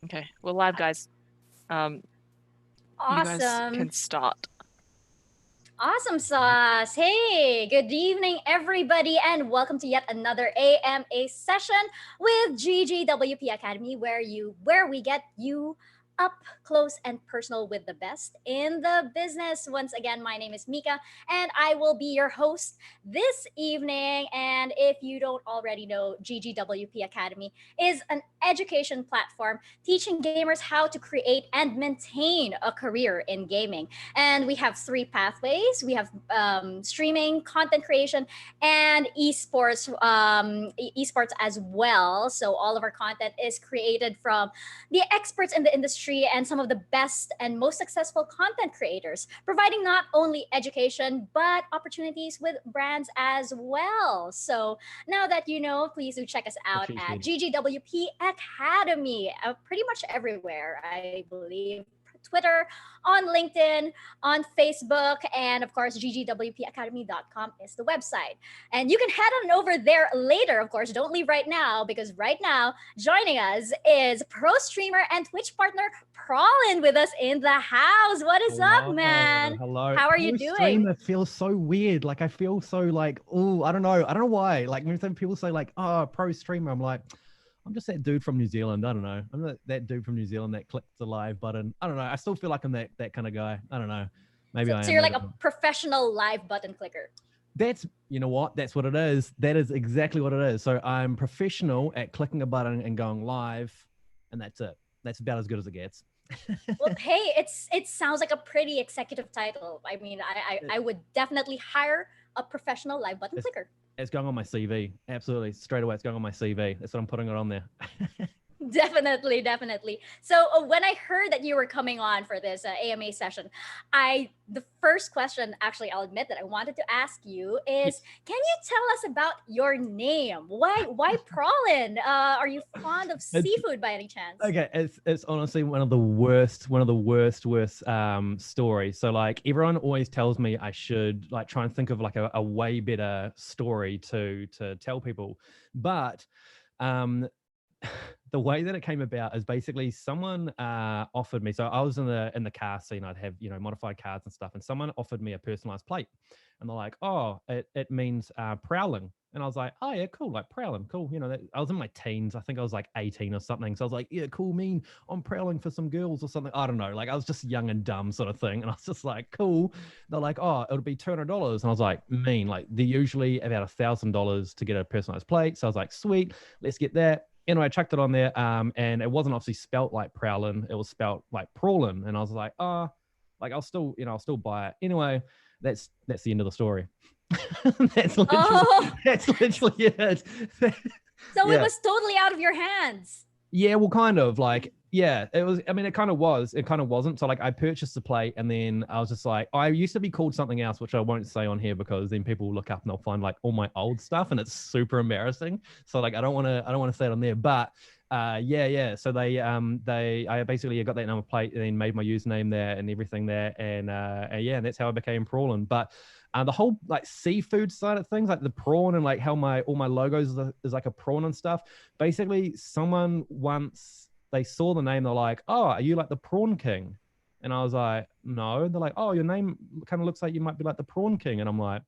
Okay, we're live, guys. You guys Awesome. can start. Awesome sauce. Hey, good evening, everybody, and welcome to yet another AMA session with GGWP Academy, where we get you up close and personal with the best in the business. Once again, my name is Mika, and I will be your host this evening. And if you don't already know, GGWP Academy is an education platform teaching gamers how to create and maintain a career in gaming. And we have three pathways. We have streaming, content creation, and esports as well. So all of our content is created from the experts in the industry and some of the best and most successful content creators, providing not only education but opportunities with brands as well. So now that you know, please do check us out Appreciate at it. GGWP Academy, pretty much everywhere, I believe. Twitter, on LinkedIn, on Facebook, and of course, ggwpacademy.com is the website. And you can head on over there later, of course. Don't leave right now, because right now, joining us is pro streamer and Twitch partner Prolin with us in the house. What is up, man? Hello. How are you Pro doing? streamer feels so weird. Like I feel so like, oh, I don't know. I don't know why. Like when people say like, oh, pro streamer, I'm like, I'm just that dude from New Zealand. I don't know. I'm that dude from New Zealand that clicks the live button. I don't know. I still feel like I'm that kind of guy. I don't know. Maybe So, I so am. you're Maybe like I'm a not. professional live button clicker. That's, you know what? That's what it is. That is exactly what it is. So I'm professional at clicking a button and going live, and that's it. That's about as good as it gets. Well, hey, it sounds like a pretty executive title. I mean, I would definitely hire a professional live button It's- clicker. It's going on my CV. Absolutely. Straight away, it's going on my CV. That's what I'm putting it on there. Definitely, definitely. So when I heard that you were coming on for this AMA session, the first question, actually, I'll admit that I wanted to ask you is, can you tell us about your name? Why Prolin? Are you fond of It's- seafood by any chance? Okay, it's honestly one of the worst stories. So like everyone always tells me I should like try and think of like a way better story to tell people, but um the way that it came about is basically someone offered me. So I was in the car scene. I'd have modified cars and stuff, and someone offered me a personalized plate, and they're like, "Oh, it means prowling." And I was like, "Oh yeah, cool, like prowling, cool." I was in my teens. I think I was like 18 or something. So I was like, "Yeah, cool, mean I'm prowling for some girls or something." I don't know. Like I was just young and dumb sort of thing, and I was just like, "Cool." They're like, "Oh, it'll be $200," and I was like, "Mean." Like they're usually about $1,000 to get a personalized plate. So I was like, "Sweet, let's get that." Anyway, I chucked it on there, and it wasn't obviously spelt like prowling; it was spelt like prawlin. And I was like, "Oh, like I'll still buy it." Anyway, that's the end of the story. that's literally Oh, that's literally it. so it Yeah. was totally out of your hands. Yeah, well, kind of like, yeah, it was. I mean, it kind of was. It kind of wasn't. So, like, I purchased the plate, and then I was just like, I used to be called something else, which I won't say on here because then people will look up and they'll find like all my old stuff, and it's super embarrassing. So, like, I don't want to say it on there. But, yeah. So I basically got that number plate and then made my username there and everything there, and yeah, and that's how I became Prawlin. But the whole like seafood side of things, like the prawn and like how all my logos is like a prawn and stuff. Basically, someone once they saw the name, they're like, "Oh, are you like the Prawn King?" And I was like, "No." They're like, "Oh, your name kind of looks like you might be like the Prawn King." And I'm like,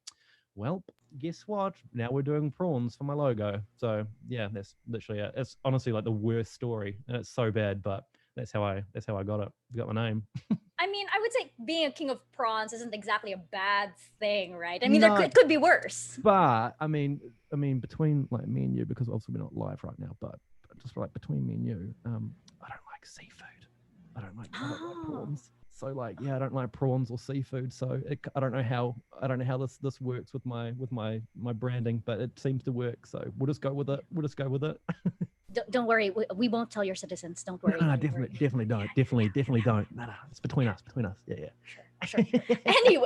"Well, guess what? Now we're doing prawns for my logo." So yeah, that's literally it. It's honestly like the worst story, and it's so bad, but that's how I got my name. I mean, I would say being a king of prawns isn't exactly a bad thing, right? I mean, No, it could be worse. but I mean, between like me and you, because obviously we're not live right now, but just like between me and you, I don't like seafood. I don't like Oh. prawns. So like, yeah, I don't like prawns or seafood. So I don't know how this works with my branding, but it seems to work. So we'll just go with it. Don't worry, we won't tell your citizens. Don't No, worry, no, don't worry. definitely don't. Definitely don't. No, it's between us. Yeah, yeah. Sure.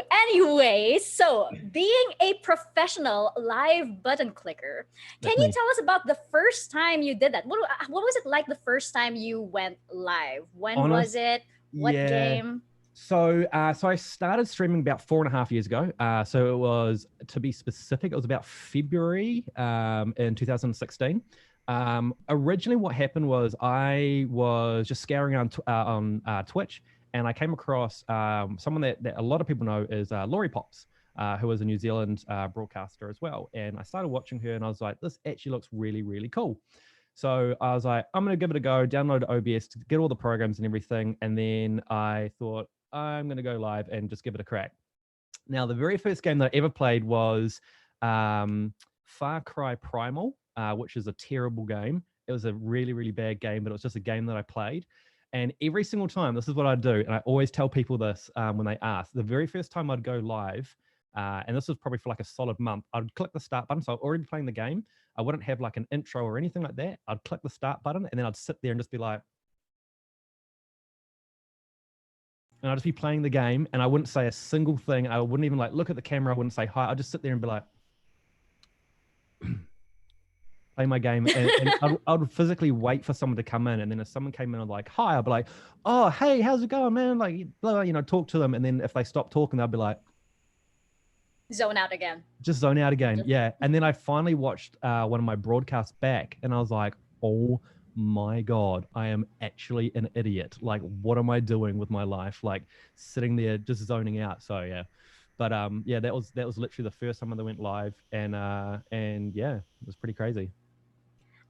Anyway, so being a professional live button clicker, can That's you me. tell us about the first time you did that? What was it like the first time you went live? When was Honest, it? What yeah. game? So I started streaming about 4.5 years ago. So it was, to be specific, it was about February in 2016. Originally, what happened was I was just scouring on Twitch, and I came across someone that a lot of people know is Laurie Pops, who is a New Zealand broadcaster as well. And I started watching her, and I was like, this actually looks really, really cool. So I was like, I'm going to give it a go, download OBS to get all the programs and everything. And then I thought, I'm going to go live and just give it a crack. Now, the very first game that I ever played was Far Cry Primal, which is a terrible game. It was a really, really bad game, but it was just a game that I played. And every single time, this is what I do, and I always tell people this when they ask. The very first time I'd go live, and this was probably for like a solid month, I'd click the start button. So I'd already playing the game. I wouldn't have like an intro or anything like that. I'd click the start button, and then I'd sit there and just be like, and I'd just be playing the game, and I wouldn't say a single thing. I wouldn't even like look at the camera. I wouldn't say hi. I'd just sit there and be like, play my game, and I'd physically wait for someone to come in, and then if someone came in and like, hi, I'd be like, oh, hey, how's it going, man? Like, blah, blah, you know, talk to them, and then if they stop talking, they'll be like, Zone out again. just zone out again. Yeah. And then I finally watched one of my broadcasts back, and I was like, oh my God, I am actually an idiot. Like, what am I doing with my life? Like, sitting there just zoning out. So yeah. But yeah, that was literally the first time I went live, and yeah, it was pretty crazy.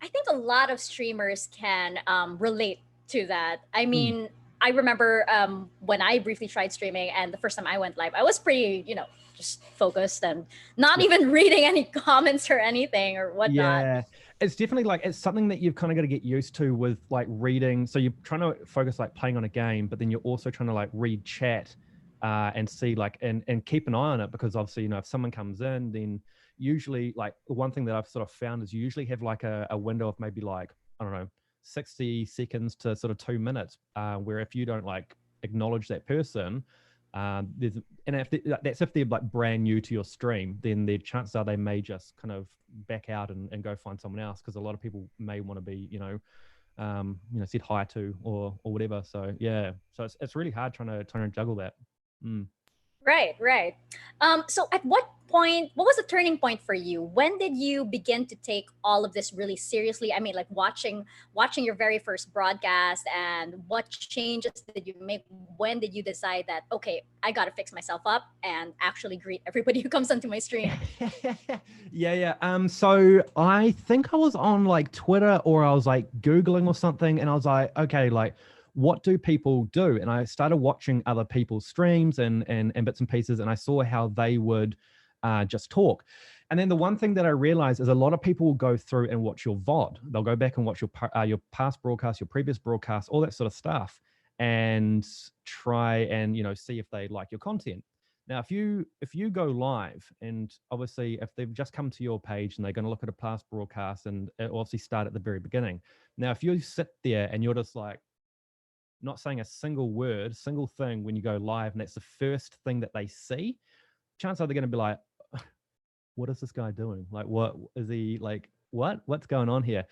I think a lot of streamers can relate to that. I mean, I remember when I briefly tried streaming, and the first time I went live, I was pretty, just focused and not even reading any comments or anything or whatnot. Yeah, it's definitely like, it's something that you've kind of got to get used to with like reading. So you're trying to focus like playing on a game, but then you're also trying to like read chat and see like, and keep an eye on it, because obviously, if someone comes in, then usually like one thing that I've sort of found is you usually have like a window of maybe like, I don't know, 60 seconds to sort of 2 minutes, where if you don't like acknowledge that person, there's, and if that's if they're like brand new to your stream, then the chances are they may just kind of back out and go find someone else, because a lot of people may want to be said hi to or whatever. So yeah, so it's really hard trying to juggle that. Right, right. So at what point, what was the turning point for you? When did you begin to take all of this really seriously? I mean, like watching your very first broadcast, and what changes did you make? When did you decide that, okay, I got to fix myself up and actually greet everybody who comes onto my stream? Yeah. So I think I was on like Twitter, or I was like Googling or something, and I was like, okay, like, what do people do? And I started watching other people's streams and bits and pieces, and I saw how they would just talk. And then the one thing that I realized is a lot of people will go through and watch your VOD. They'll go back and watch your past broadcasts, your previous broadcasts, all that sort of stuff, and try and see if they like your content. Now, if you go live, and obviously if they've just come to your page and they're going to look at a past broadcast, and it obviously start at the very beginning. Now, if you sit there and you're just like not saying a single word, single thing when you go live, and that's the first thing that they see, chances are they're going to be like, what is this guy doing? Like, what is he like? What's going on here?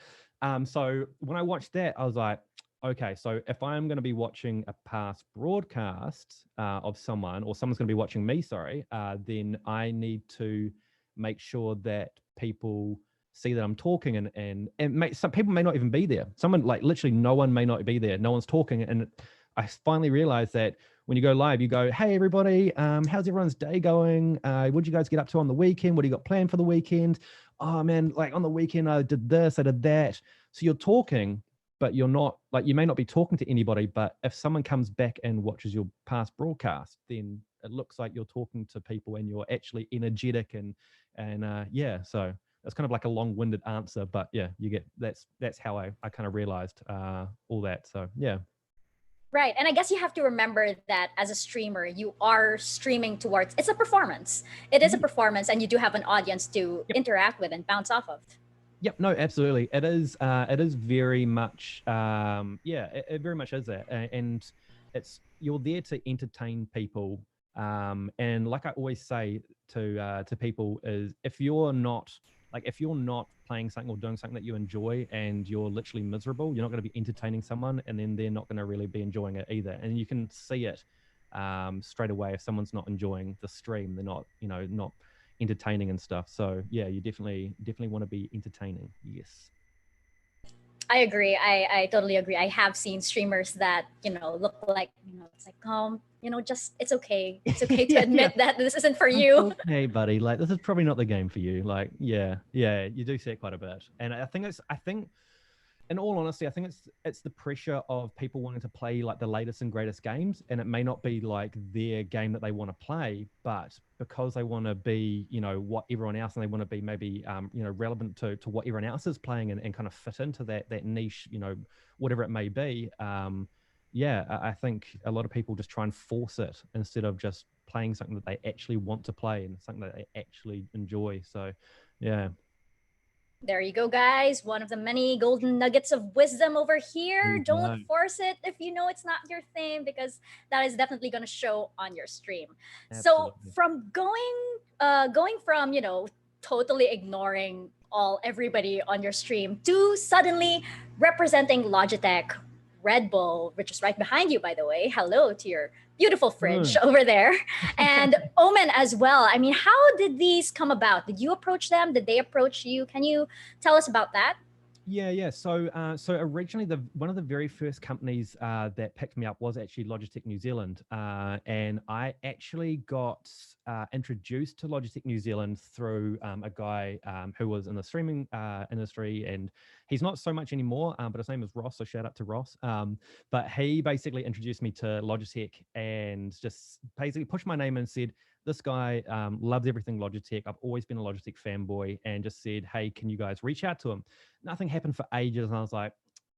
So when I watched that, I was like, okay, so if I'm going to be watching a past broadcast of someone, or someone's going to be watching me, sorry, then I need to make sure that people see that I'm talking, and some people may not even be there. Someone, like, literally no one may not be there. No one's talking. And I finally realized that when you go live, you go, hey, everybody, how's everyone's day going? What'd you guys get up to on the weekend? What do you got planned for the weekend? Oh man, like on the weekend, I did this, I did that. So you're talking, but you're not, like, you may not be talking to anybody, but if someone comes back and watches your past broadcast, then it looks like you're talking to people and you're actually energetic, and yeah, so it's kind of like a long-winded answer, but yeah, you get, that's how I kind of realized all that. So yeah. Right. And I guess you have to remember that as a streamer, you are streaming towards, it's a performance. It is a performance, and you do have an audience to interact with and bounce off of. Yep. No, absolutely. It is very much, yeah, it very much is that. And you're there to entertain people. And like I always say to people is, if you're not playing something or doing something that you enjoy, and you're literally miserable, you're not going to be entertaining someone, and then they're not going to really be enjoying it either. And you can see it straight away. If someone's not enjoying the stream, they're not, not entertaining and stuff. So yeah, you definitely want to be entertaining. Yes. I agree. I totally agree. I have seen streamers that, look like, it's like, just it's okay. It's okay to Yeah, admit that this isn't for it's you. okay, buddy. Like, this is probably not the game for you. Like, yeah, you do see it quite a bit. And I think in all honesty, I think it's the pressure of people wanting to play like the latest and greatest games, and it may not be like their game that they want to play, but because they want to be, what everyone else, and they want to be maybe, relevant to what everyone else is playing, and kind of fit into that niche, whatever it may be. Yeah, I think a lot of people just try and force it instead of just playing something that they actually want to play and something that they actually enjoy. So, yeah. There you go, guys. One of the many golden nuggets of wisdom over here. You Don't know, force it if you know it's not your thing, because that is definitely going to show on your stream. So absolutely. from going from, totally ignoring everybody on your stream to suddenly representing Logitech, Red Bull, which is right behind you, by the way. Hello to your beautiful fridge over there, and Omen as well. I mean, how did these come about? Did you approach them? Did they approach you? Can you tell us about that? Yeah. So originally, one of the very first companies that picked me up was actually Logitech New Zealand, and I actually got introduced to Logitech New Zealand through a guy who was in the streaming industry, and he's not so much anymore, but his name is Ross. So shout out to Ross. But he basically introduced me to Logitech and just basically pushed my name and said, this guy loves everything Logitech. I've always been a Logitech fanboy, and just said, hey, can you guys reach out to him? Nothing happened for ages, and I was like,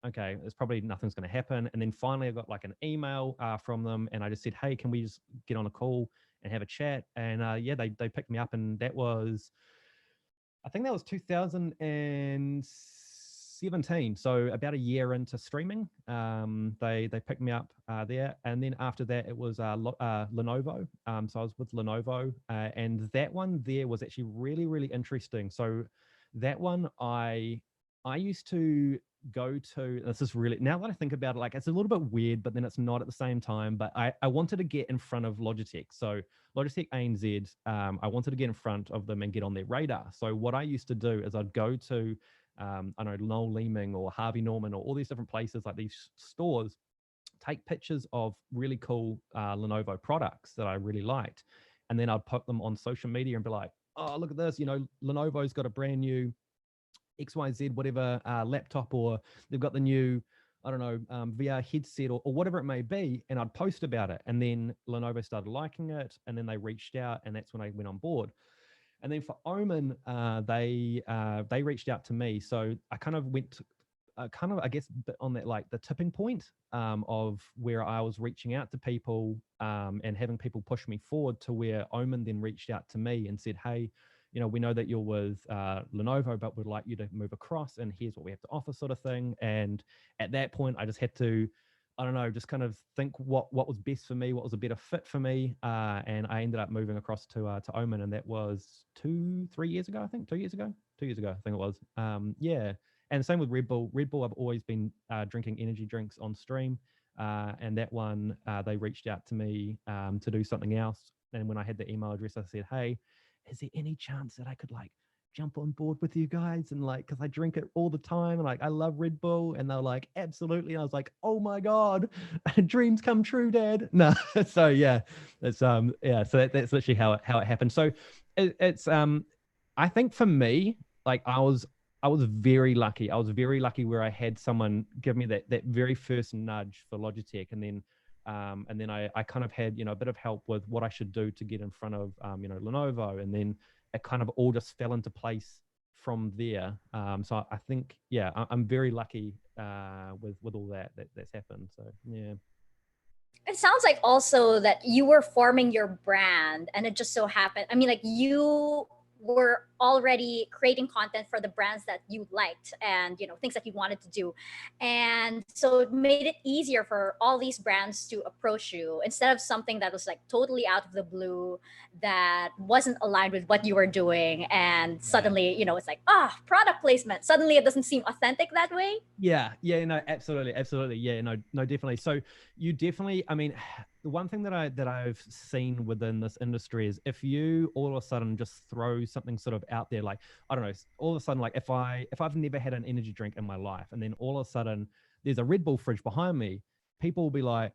okay, there's probably nothing's going to happen. And then finally I got like an email from them, and I just said, hey, can we just get on a call and have a chat? And yeah, they picked me up, and I think that was 2017. So about a year into streaming, they picked me up there, and then after that it was Lenovo. So I was with Lenovo, and that one there was actually really, really interesting. So that one I used to go to. This is really, now that I think about it, like, it's a little bit weird, but then it's not at the same time. But I wanted to get in front of Logitech. So Logitech ANZ, I wanted to get in front of them and get on their radar. So what I used to do is I'd go to, I don't know, Noel Leeming or Harvey Norman or all these different places, like these stores, take pictures of really cool Lenovo products that I really liked. And then I'd put them on social media and be like, oh, look at this, Lenovo's got a brand new XYZ, whatever laptop, or they've got the new, I don't know, VR headset, or whatever it may be. And I'd post about it. And then Lenovo started liking it. And then they reached out, and that's when I went on board. And then for Omen, they reached out to me. So I kind of went, I guess, on that, like the tipping point of where I was reaching out to people and having people push me forward, to where Omen then reached out to me and said, hey, we know that you're with Lenovo, but we'd like you to move across, and here's what we have to offer, sort of thing. And at that point, I just had to, I don't know, just kind of think what was best for me, what was a better fit for me, and I ended up moving across to Omen, and that was 3 years ago, I think. 2 years ago, I think it was. Yeah, and same with Red Bull. Red Bull, I've always been drinking energy drinks on stream, and that one they reached out to me to do something else. And when I had the email address, I said, hey, is there any chance that I could like jump on board with you guys? And like, because I drink it all the time, and like, I love Red Bull. And they're like, absolutely. And I was like, oh my God, dreams come true, Dad. No. So yeah, it's yeah, so that's literally how it happened. So it's I think for me, like, I was very lucky. I was very lucky where I had someone give me that very first nudge for Logitech, and then I kind of had, a bit of help with what I should do to get in front of, Lenovo. And then it kind of all just fell into place from there. So I think, yeah, I'm very lucky with all that's happened. So, yeah. It sounds like also that you were forming your brand, and it just so happened. I mean, like, you were already creating content for the brands that you liked, and things that you wanted to do, and so it made it easier for all these brands to approach you, instead of something that was like totally out of the blue, that wasn't aligned with what you were doing, and Yeah. suddenly it's like, product placement, suddenly it doesn't seem authentic that way. Yeah, no, absolutely. Yeah, no, definitely. So you definitely, I mean, the one thing that I've seen within this industry is, if you all of a sudden just throw something sort of out there. Like, I don't know, all of a sudden, like if I've never had an energy drink in my life, and then all of a sudden there's a Red Bull fridge behind me, people will be like,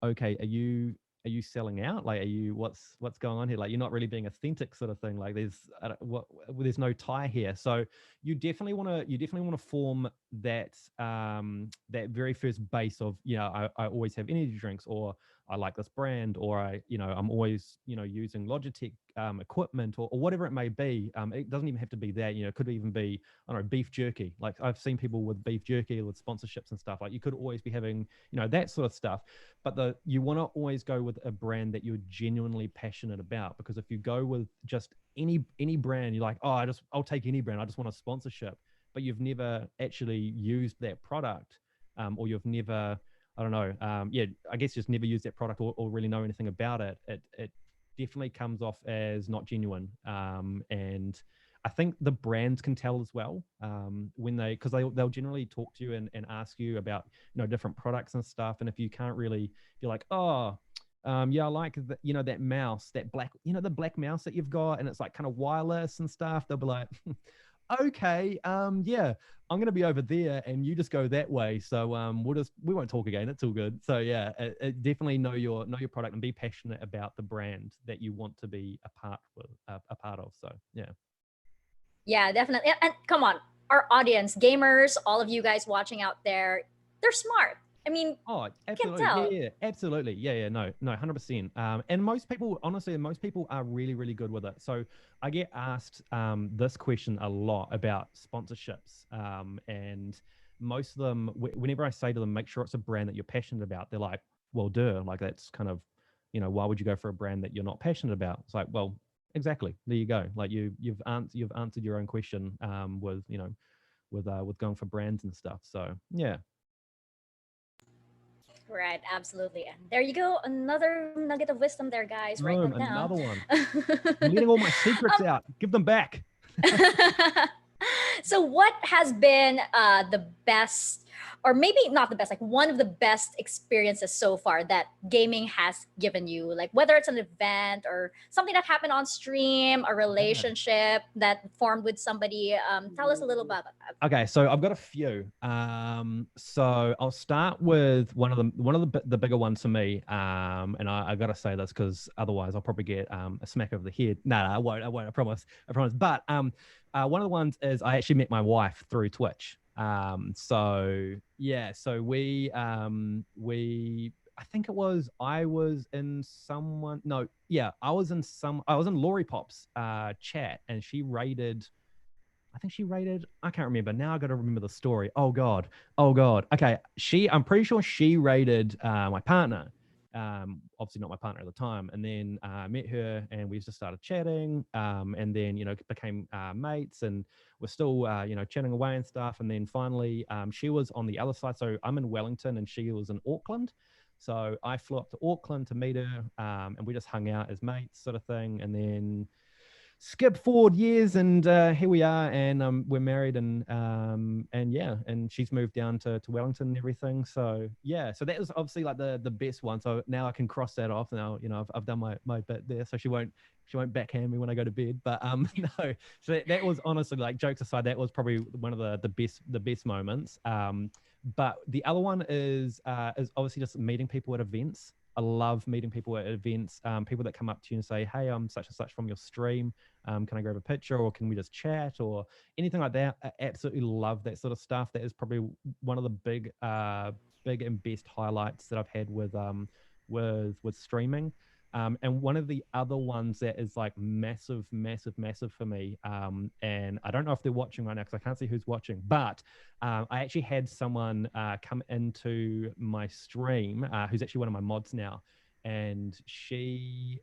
okay, are you selling out? Like, what's going on here? Like, you're not really being authentic, sort of thing. Like, there's no tie here. So you definitely want to form that very first base of, I always have energy drinks, or I like this brand, or I'm always using Logitech equipment, or whatever it may be. It doesn't even have to be that. It could even be, I don't know, beef jerky. Like, I've seen people with beef jerky with sponsorships and stuff. Like, you could always be having that sort of stuff. But you want to always go with a brand that you're genuinely passionate about, because if you go with just any brand, you're like, oh, I'll take any brand, I just want a sponsorship, but you've never actually used that product, or you've never, I don't know, I guess just never used that product, or really know anything about it. It definitely comes off as not genuine. And I think the brands can tell as well, because they'll generally talk to you and ask you about different products and stuff. And if you can't really, if you're like, oh, yeah, I like that mouse, that black, the black mouse that you've got, and it's like kind of wireless and stuff. They'll be like, okay, yeah, I'm gonna be over there, and you just go that way. So we won't talk again. It's all good. So yeah, definitely know your product and be passionate about the brand that you want to be a part of. So yeah. Yeah, definitely. And come on, our audience, gamers, all of you guys watching out there, they're smart. I mean, Oh, you can absolutely. tell. Yeah, absolutely. Yeah, no, 100%. And most people, honestly, most people are really, really good with it. So I get asked this question a lot about sponsorships. And most of them, whenever I say to them, make sure it's a brand that you're passionate about, they're like, well, duh. Like, that's kind of, why would you go for a brand that you're not passionate about? It's like, well, exactly. There you go. Like, you've answered your own question with going for brands and stuff. So yeah. Right, absolutely. And there you go. Another nugget of wisdom there, guys. Write Boom, them down. another one. I'm letting all my secrets out. Give them back. So, what has been the best, or maybe not the best, like one of the best experiences so far that gaming has given you? Like, whether it's an event or something that happened on stream, a Yeah. relationship that formed with somebody. Tell us a little about that. Okay, so I've got a few. So I'll start with one of the bigger ones for me. And I gotta say this because otherwise I'll probably get a smack over the head. No, I won't. I promise. But one of the ones is I actually met my wife through Twitch. So yeah, so we I think it was I was in someone no yeah I was in Lori Pop's chat, and she raided. I think she rated. I can't remember now. I got to remember the story. Oh god. Okay, I'm pretty sure she rated my partner. Obviously not my partner at the time. And then met her, and we just started chatting. And then became mates, and we're still chatting away and stuff. And then finally, she was on the other side. So I'm in Wellington, and she was in Auckland. So I flew up to Auckland to meet her, and we just hung out as mates, sort of thing. And then skip forward years, and here we are, and we're married, and yeah, and she's moved down to Wellington and everything. So yeah, so that was obviously like the best one. So now I can cross that off. Now I've done my bit there, so she won't backhand me when I go to bed. But no, so that was honestly, like, jokes aside, that was probably one of the best moments. But the other one is obviously just meeting people at events. I love meeting people at events, people that come up to you and say, hey, I'm such and such from your stream. Can I grab a picture, or can we just chat, or anything like that? I absolutely love that sort of stuff. That is probably one of the big and best highlights that I've had with streaming. And one of the other ones that is like massive for me, and I don't know if they're watching right now because I can't see who's watching, but I actually had someone come into my stream who's actually one of my mods now, and she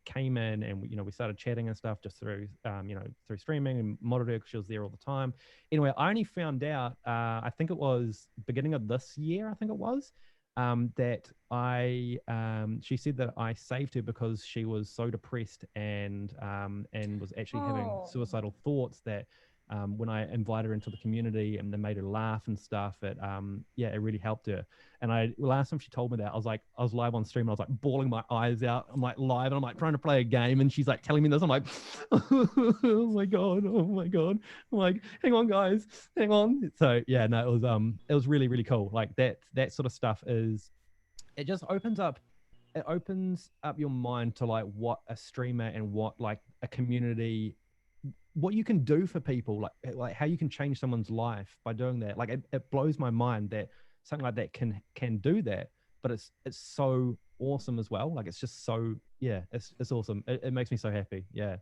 came in, and we started chatting and stuff just through through streaming, and modded her because she was there all the time. Anyway, I only found out I think it was beginning of this year, I think it was, that she said that I saved her because she was so depressed and was actually having Oh. suicidal thoughts, that when I invited her into the community and they made her laugh and stuff, yeah, it really helped her. And last time she told me that, I was live on stream and I was like bawling my eyes out. I'm like live and I'm like trying to play a game and she's like telling me this. I'm like, oh my God, oh my God. I'm like, hang on guys, hang on. So yeah, no, it was really, really cool. Like that sort of stuff it just opens up your mind to like what a streamer and what like a community, what you can do for people, like how you can change someone's life by doing that. Like it blows my mind that something like that can do that, but it's so awesome as well. Like it's just so, yeah, it's awesome. It makes me so happy. Yeah.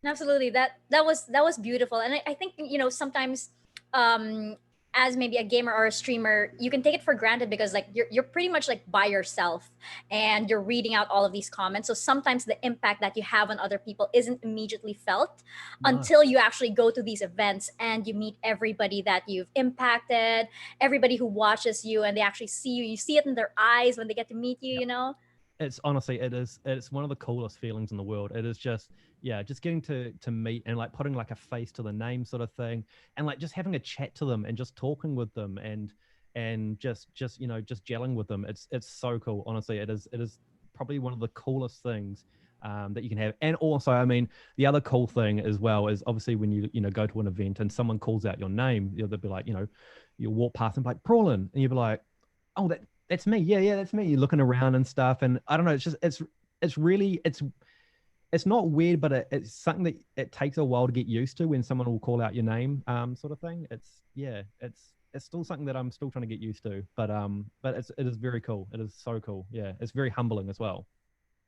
Absolutely. That was beautiful. And I think, sometimes um as maybe a gamer or a streamer, you can take it for granted because like you're pretty much like by yourself and you're reading out all of these comments. So sometimes the impact that you have on other people isn't immediately felt No. until you actually go to these events and you meet everybody that you've impacted, everybody who watches you, and they actually see you. You see it in their eyes when they get to meet you, Yeah. you know? It's honestly, it's one of the coolest feelings in the world. It is just, yeah, just getting to meet and like putting like a face to the name sort of thing, and like just having a chat to them and just talking with them and just just gelling with them. It's so cool. Honestly, it is probably one of the coolest things that you can have. And also, I mean, the other cool thing as well is obviously when you go to an event and someone calls out your name, they'll be like, you'll walk past and be like, Prawlin, and you'll be like, oh, that's me. Yeah, yeah, that's me. You're looking around and stuff, and I don't know. It's just it's really it's not weird, but it's something that it takes a while to get used to when someone will call out your name, sort of thing. It's yeah, it's still something that I'm still trying to get used to, but it is very cool. It is so cool. Yeah, it's very humbling as well.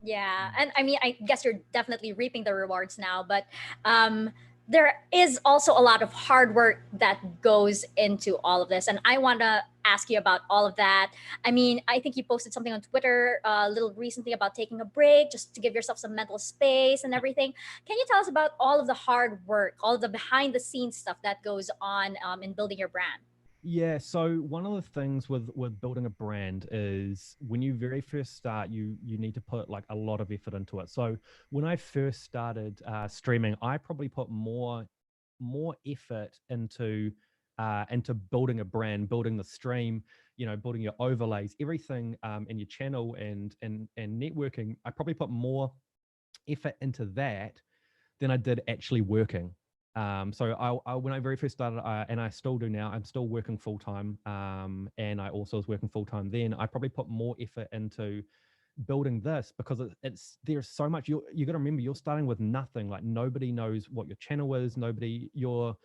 Yeah, and I mean, I guess you're definitely reaping the rewards now, but um, there is also a lot of hard work that goes into all of this, and I want to ask you about all of that. I mean, I think you posted something on Twitter a little recently about taking a break just to give yourself some mental space and everything. Can you tell us about all of the hard work, all of the behind the scenes stuff that goes on in building your brand? Yeah, so one of the things with building a brand is when you very first start, you need to put like a lot of effort into it. So when I first started streaming, I probably put more effort into building a brand, building the stream, building your overlays, everything in your channel and networking. I probably put more effort into that than I did actually working. So when I very first started, and I still do now, I'm still working full time. And I also was working full time then. I probably put more effort into building this because there's so much. You got to remember you're starting with nothing. Like nobody knows what your channel is. Nobody you're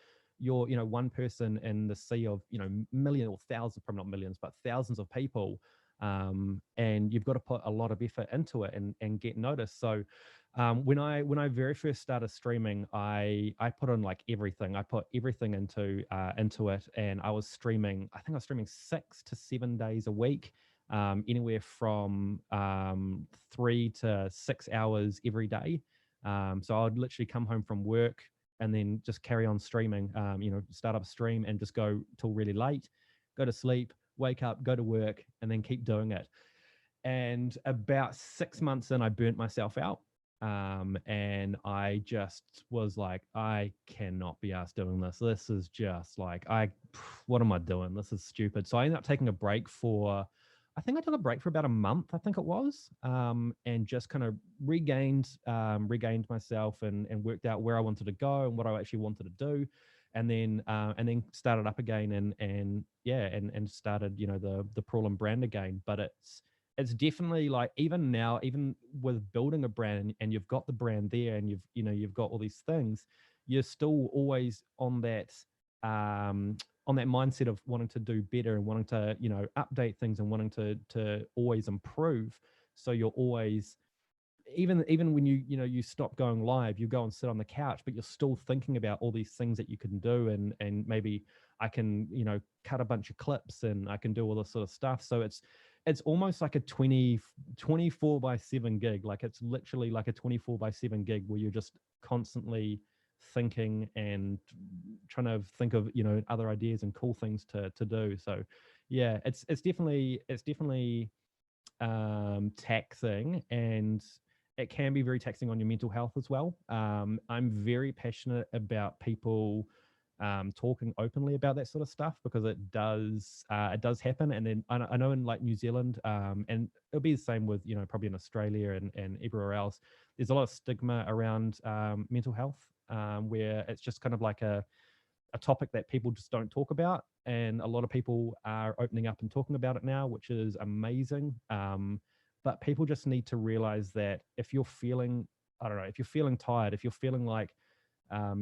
one person in the sea of million or thousands, probably not millions, but thousands of people. And you've got to put a lot of effort into it and get noticed. So when I very first started streaming, I put on like everything. I put everything into it, and I was streaming. I think I was streaming 6 to 7 days a week, anywhere from 3 to 6 hours every day. So I'd literally come home from work and then just carry on streaming. Start up a stream and just go till really late, go to sleep, wake up, go to work, and then keep doing it. And about 6 months in, I burnt myself out. And I just was like, I cannot be asked doing this. This is just like, what am I doing? This is stupid. So I ended up taking a break I think I took a break for about a month, I think it was, and just kind of regained myself and worked out where I wanted to go and what I actually wanted to do. And then started up again and yeah, and started, the Prawlin brand again. But it's definitely like even now, even with building a brand and you've got the brand there and you've got all these things, you're still always on that mindset of wanting to do better and wanting to update things and wanting to always improve. So you're always, even when you stop going live, you go and sit on the couch, but you're still thinking about all these things that you can do, and maybe I can cut a bunch of clips and I can do all this sort of stuff. So it's almost like a 24/7 gig. Like it's literally like a 24/7 gig where you're just constantly thinking and trying to think of other ideas and cool things to do. So yeah, it's definitely taxing, it can be very taxing on your mental health as well. I'm very passionate about people talking openly about that sort of stuff, because it does happen. And then I know in like New Zealand, and it'll be the same with, you know, probably in Australia and everywhere else, there's a lot of stigma around mental health, where it's just kind of like a topic that people just don't talk about. And a lot of people are opening up and talking about it now, which is amazing. But people just need to realize that if you're feeling, I don't know, if you're feeling tired, if you're feeling like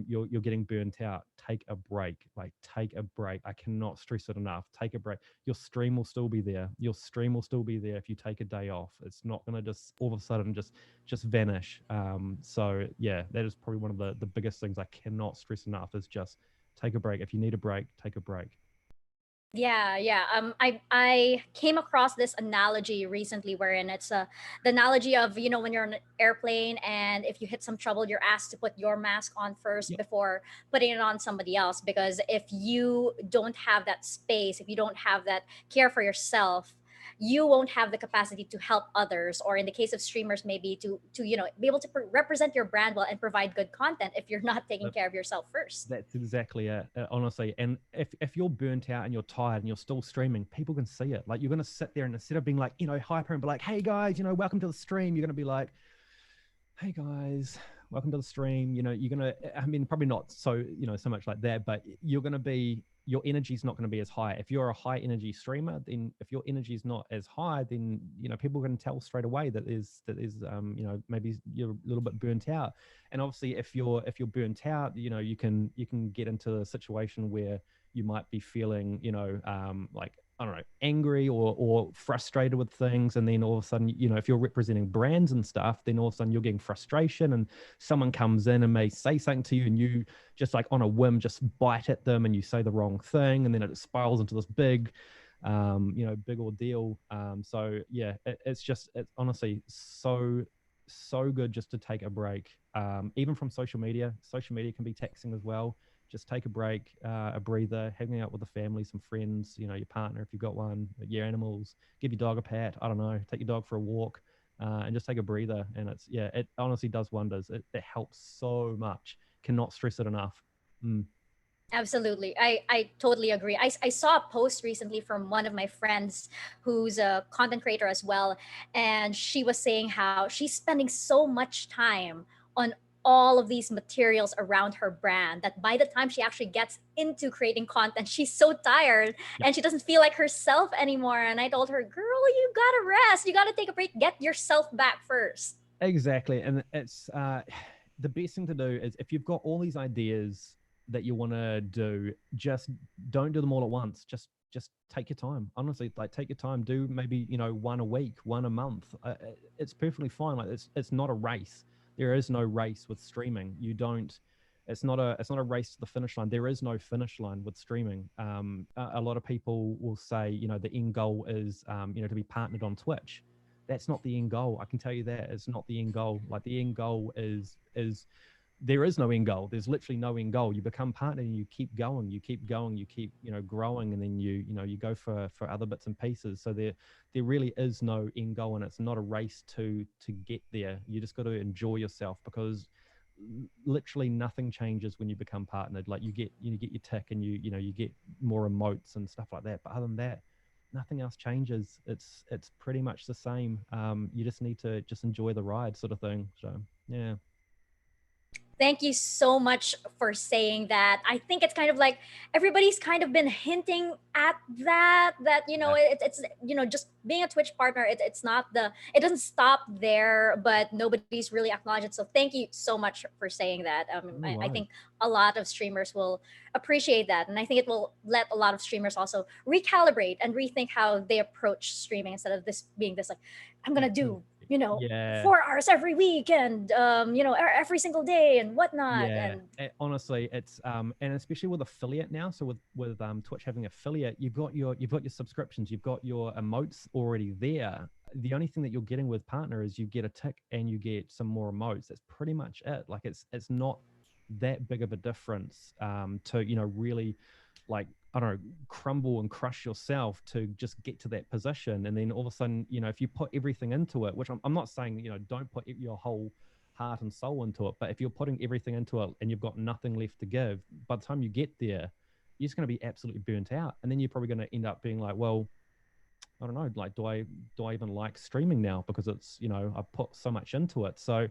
you're getting burnt out, take a break. Like, take a break. I cannot stress it enough. Take a break. Your stream will still be there. Your stream will still be there if you take a day off. It's not going to just all of a sudden just vanish. So yeah, that is probably one of the biggest things I cannot stress enough, is just take a break. If you need a break, take a break. Yeah, yeah. I came across this analogy recently, wherein it's the analogy of, you know, when you're on an airplane and if you hit some trouble, you're asked to put your mask on first Yep. before putting it on somebody else, because if you don't have that space, if you don't have that care for yourself, you won't have the capacity to help others, or in the case of streamers, maybe to you know, be able to represent your brand well and provide good content if you're not taking care of yourself first. That's exactly it, honestly. And if you're burnt out and you're tired and you're still streaming, people can see it. Like, you're gonna sit there and instead of being like, you know, hyper and be like, hey guys, you know, welcome to the stream, you're gonna be like, hey guys, welcome to the stream. You know, you're gonna, I mean, probably not so, you know, so much like that, but you're gonna be, your energy's not going to be as high. If you're a high energy streamer, then if your energy is not as high, then, you know, people are going to tell straight away that is you know, maybe you're a little bit burnt out. And obviously if you're burnt out, you know, you can get into a situation where you might be feeling, you know, like, I don't know, angry or frustrated with things. And then all of a sudden, you know, if you're representing brands and stuff, then all of a sudden you're getting frustration, and someone comes in and may say something to you, and you just like on a whim just bite at them and you say the wrong thing, and then it spirals into this big you know, big ordeal. So yeah, it's honestly so good just to take a break, even from social media. Social media can be taxing as well. Just take a break, a breather, hanging out with the family, some friends, you know, your partner if you've got one, your animals, give your dog a pat, I don't know, take your dog for a walk, and just take a breather. And it's, yeah, it honestly does wonders. It helps so much. Cannot stress it enough. Mm. Absolutely. I totally agree. I saw a post recently from one of my friends who's a content creator as well. And she was saying how she's spending so much time on all of these materials around her brand that by the time she actually gets into creating content, she's so tired Yep. and she doesn't feel like herself anymore. And I told her, girl, you gotta rest. You gotta take a break. Get yourself back first. Exactly. And it's the best thing to do is, if you've got all these ideas that you want to do, just don't do them all at once. Just take your time. Honestly, like, take your time. Do maybe, you know, one a week, one a month. It's perfectly fine. Like, it's not a race. There is no race with streaming. You don't. It's not a race to the finish line. There is no finish line with streaming. A lot of people will say, you know, the end goal is, you know, to be partnered on Twitch. That's not the end goal. I can tell you that it's not the end goal. Like, the end goal is there is no end goal. There's literally no end goal. You become partner and you keep going, you keep going, you keep, you know, growing, and then you know, you go for other bits and pieces. So there really is no end goal, and it's not a race to get there. You just got to enjoy yourself, because literally nothing changes when you become partnered. Like, you get your tick, and you know, you get more emotes and stuff like that. But other than that, nothing else changes. It's pretty much the same. You just need to just enjoy the ride, sort of thing. So yeah. Thank you so much for saying that. I think it's kind of like everybody's kind of been hinting at that you know, Yeah. it's you know, just being a Twitch partner, it's not the, it doesn't stop there, but nobody's really acknowledged it. So thank you so much for saying that. No I worries. think a lot of streamers will appreciate that, and I think it will let a lot of streamers also recalibrate and rethink how they approach streaming, instead of this being this like, I'm gonna Absolutely. do, you know, Yeah. 4 hours every week and you know, every single day and whatnot. Yeah, And honestly, it's and especially with affiliate now. So with Twitch having affiliate, you've got your subscriptions, you've got your emotes already there. The only thing that you're getting with partner is you get a tick and you get some more emotes. That's pretty much it. Like, it's not that big of a difference to, you know, really like I don't know, crumble and crush yourself to just get to that position. And then all of a sudden, if you put everything into it, which I'm not saying, don't put your whole heart and soul into it, but if you're putting everything into it and you've got nothing left to give, by the time you get there, you're just going to be absolutely burnt out. And then you're probably going to end up being like, well, I don't know, like, do I even like streaming now? Because it's, I put so much into it. So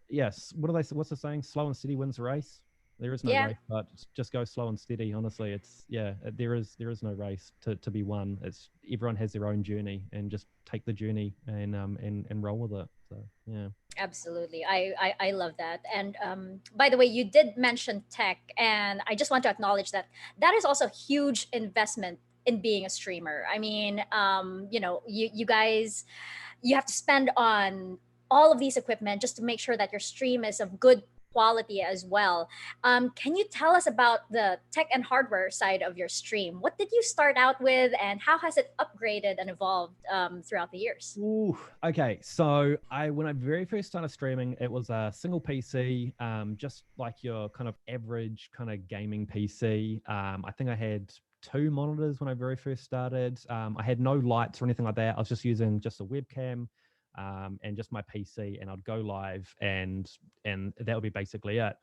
yes, what's the saying? Slow and steady wins the race. There is no Yeah. race, but just go slow and steady. Honestly, there is no race to be won. It's everyone has their own journey, and just take the journey and roll with it. So yeah. Absolutely. I love that. And by the way, you did mention tech, and I just want to acknowledge that that is also a huge investment in being a streamer. I mean, you guys, you have to spend on all of these equipment just to make sure that your stream is of good quality as well. Can you tell us about the tech and hardware side of your stream? What did you start out with, and how has it upgraded and evolved throughout the years? Ooh, okay. So when I very first started streaming, it was a single PC, just like your kind of average kind of gaming PC. I think I had two monitors when I very first started. I had no lights or anything like that. I was just using just a webcam, and just my PC, and I'd go live, and that would be basically it.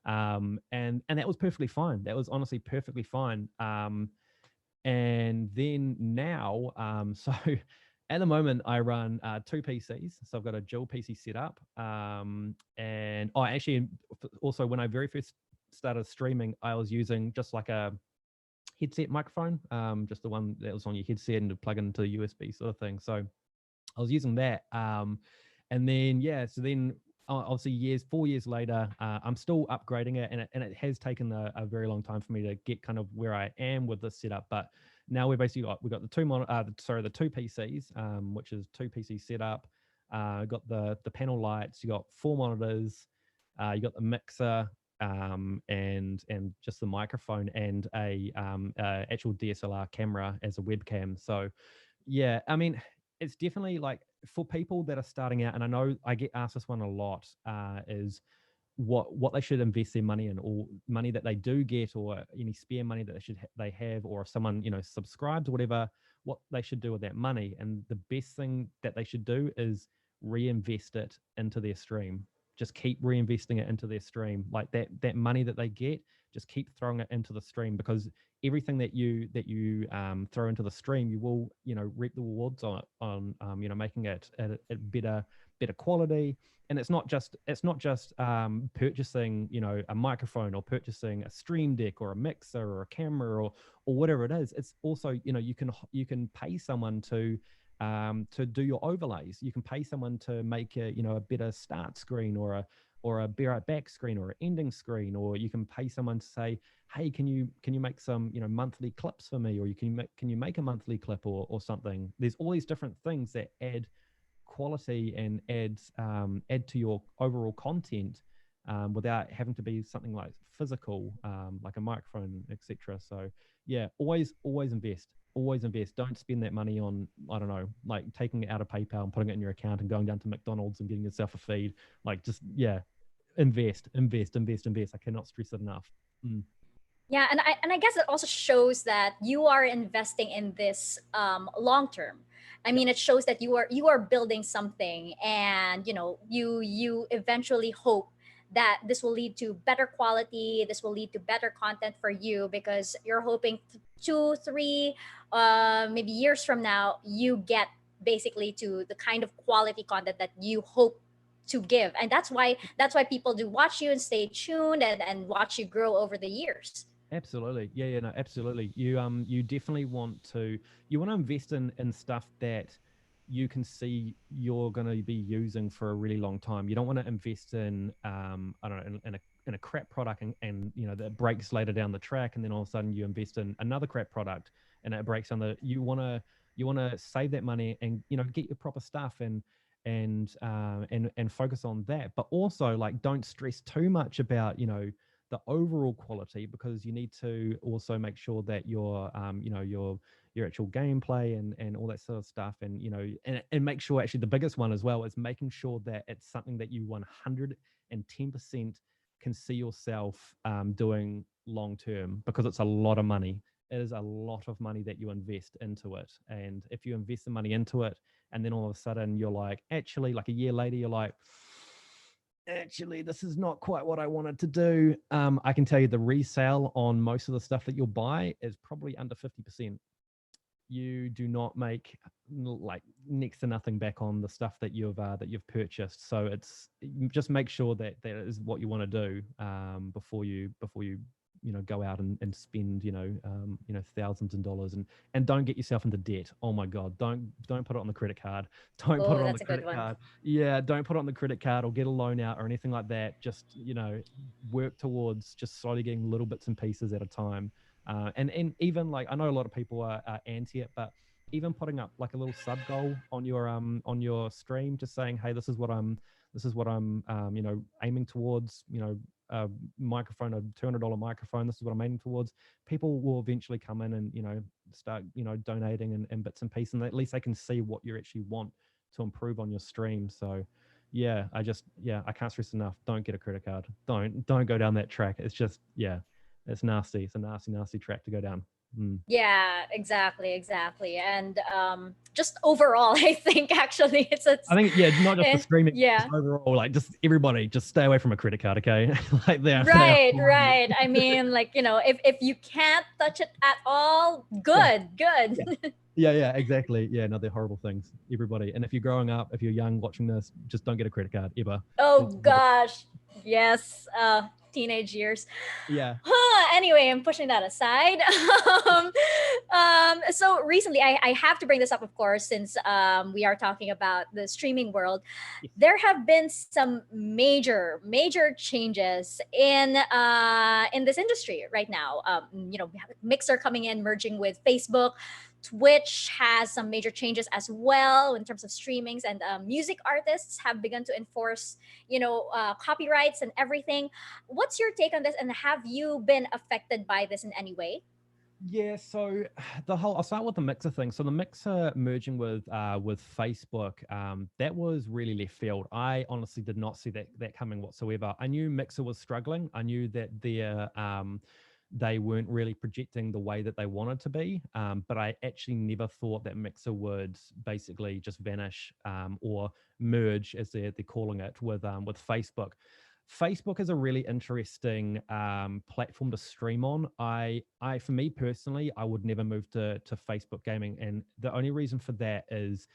And that was perfectly fine. That was honestly perfectly fine. And then now, so at the moment I run two PCs. So I've got a dual PC setup. And actually, also when I very first started streaming, I was using just like a headset microphone, just the one that was on your headset and to plug into the USB sort of thing. So I was using that. And then, yeah, so then obviously 4 years later, I'm still upgrading it, and it has taken a very long time for me to get kind of where I am with this setup. But now we've got the two PCs, which is two PC setup. Got the panel lights. You got four monitors. You got the mixer, and just the microphone, and a actual DSLR camera as a webcam. So yeah, I mean, it's definitely like for people that are starting out, and I know I get asked this one a lot, is what they should invest their money in, or money that they do get, or any spare money that they have, or if someone subscribes or whatever, what they should do with that money. And the best thing that they should do is reinvest it into their stream. Just keep reinvesting it into their stream, like that money that they get, just keep throwing it into the stream, because everything that you throw into the stream, you will reap the rewards on it, on making it at better quality. And it's not just purchasing a microphone, or purchasing a stream deck, or a mixer, or a camera, or whatever it is. It's also you can pay someone to do your overlays. You can pay someone to make a better start screen, or a be right back screen, or an ending screen. Or you can pay someone to say, hey, can you make some monthly clips for me, or can you make a monthly clip, or something. There's all these different things that add quality and add to your overall content, without having to be something like physical, like a microphone, etc. So yeah, always invest. Don't spend that money on, I don't know, like taking it out of PayPal and putting it in your account and going down to McDonald's and getting yourself a feed. Like, just, yeah, invest. I cannot stress it enough. Mm. Yeah, and I guess it also shows that you are investing in this long term. I Yep. mean, it shows that you are building something, and you eventually hope that this will lead to better quality. This will lead to better content for you, because you're hoping 2, 3, maybe years from now, you get basically to the kind of quality content that you hope to give. And that's why people do watch you and stay tuned, and watch you grow over the years. Absolutely. Yeah, no, absolutely. You definitely want to invest in stuff that you can see you're going to be using for a really long time. You don't want to invest in I don't know, in a crap product, and that breaks later down the track, and then all of a sudden you invest in another crap product and it breaks on the you want to save that money, and get your proper stuff, and focus on that. But also, like, don't stress too much about the overall quality, because you need to also make sure that your actual gameplay and all that sort of stuff, and make sure, actually the biggest one as well, is making sure that it's something that you 110% can see yourself doing long term, because it's a lot of money. it is a lot of money that you invest into it. And if you invest the money into it, and then all of a sudden you're like, actually, like a year later, you're like, actually, this is not quite what I wanted to do. I can tell you the resale on most of the stuff that you'll buy is probably under 50%. You do not make like next to nothing back on the stuff that you've purchased. So it's just make sure that that is what you want to do before you go out and spend thousands of dollars, and don't get yourself into debt. Oh my god, don't put it on the credit card. Don't put Oh, it on the that's a good credit one. card. Yeah, don't put it on the credit card or get a loan out or anything like that. Just work towards just slowly getting little bits and pieces at a time. And even like I know a lot of people are anti it, but even putting up like a little sub goal on your stream, just saying, hey, this is what I'm aiming towards. A microphone, a $200 microphone. This is what I'm aiming towards. People will eventually come in and start donating and bits and pieces, and at least they can see what you actually want to improve on your stream. So yeah, I can't stress enough. Don't get a credit card. Don't go down that track. It's just it's nasty. It's a nasty track to go down. Mm. Yeah, exactly. And just overall, I think actually I think not just for streaming, just yeah. overall, like just everybody, just stay away from a credit card, okay? Like they are horrible. Right. I mean, like, if you can't touch it at all, Yeah, good. yeah, yeah, exactly. Yeah, no, they're horrible things. Everybody, and if you're growing up, if you're young watching this, just don't get a credit card ever. Oh It's horrible. gosh. Yes. Teenage years. Yeah. Anyway, I'm pushing that aside. um, so recently, I have to bring this up, of course, since we are talking about the streaming world. Yes. There have been some major changes in this industry right now. We have Mixer coming in, merging with Facebook. Twitch has some major changes as well in terms of streamings, and music artists have begun to enforce, copyrights and everything. What's your take on this, and have you been affected by this in any way? Yeah, so I'll start with the Mixer thing. So the Mixer merging with Facebook, that was really left field. I honestly did not see that coming whatsoever. I knew Mixer was struggling. I knew that they weren't really projecting the way that they wanted to be. But I actually never thought that Mixer would basically just vanish or merge, as they're calling it, with Facebook. Facebook is a really interesting platform to stream on. For me personally, I would never move to Facebook gaming, and the only reason for that is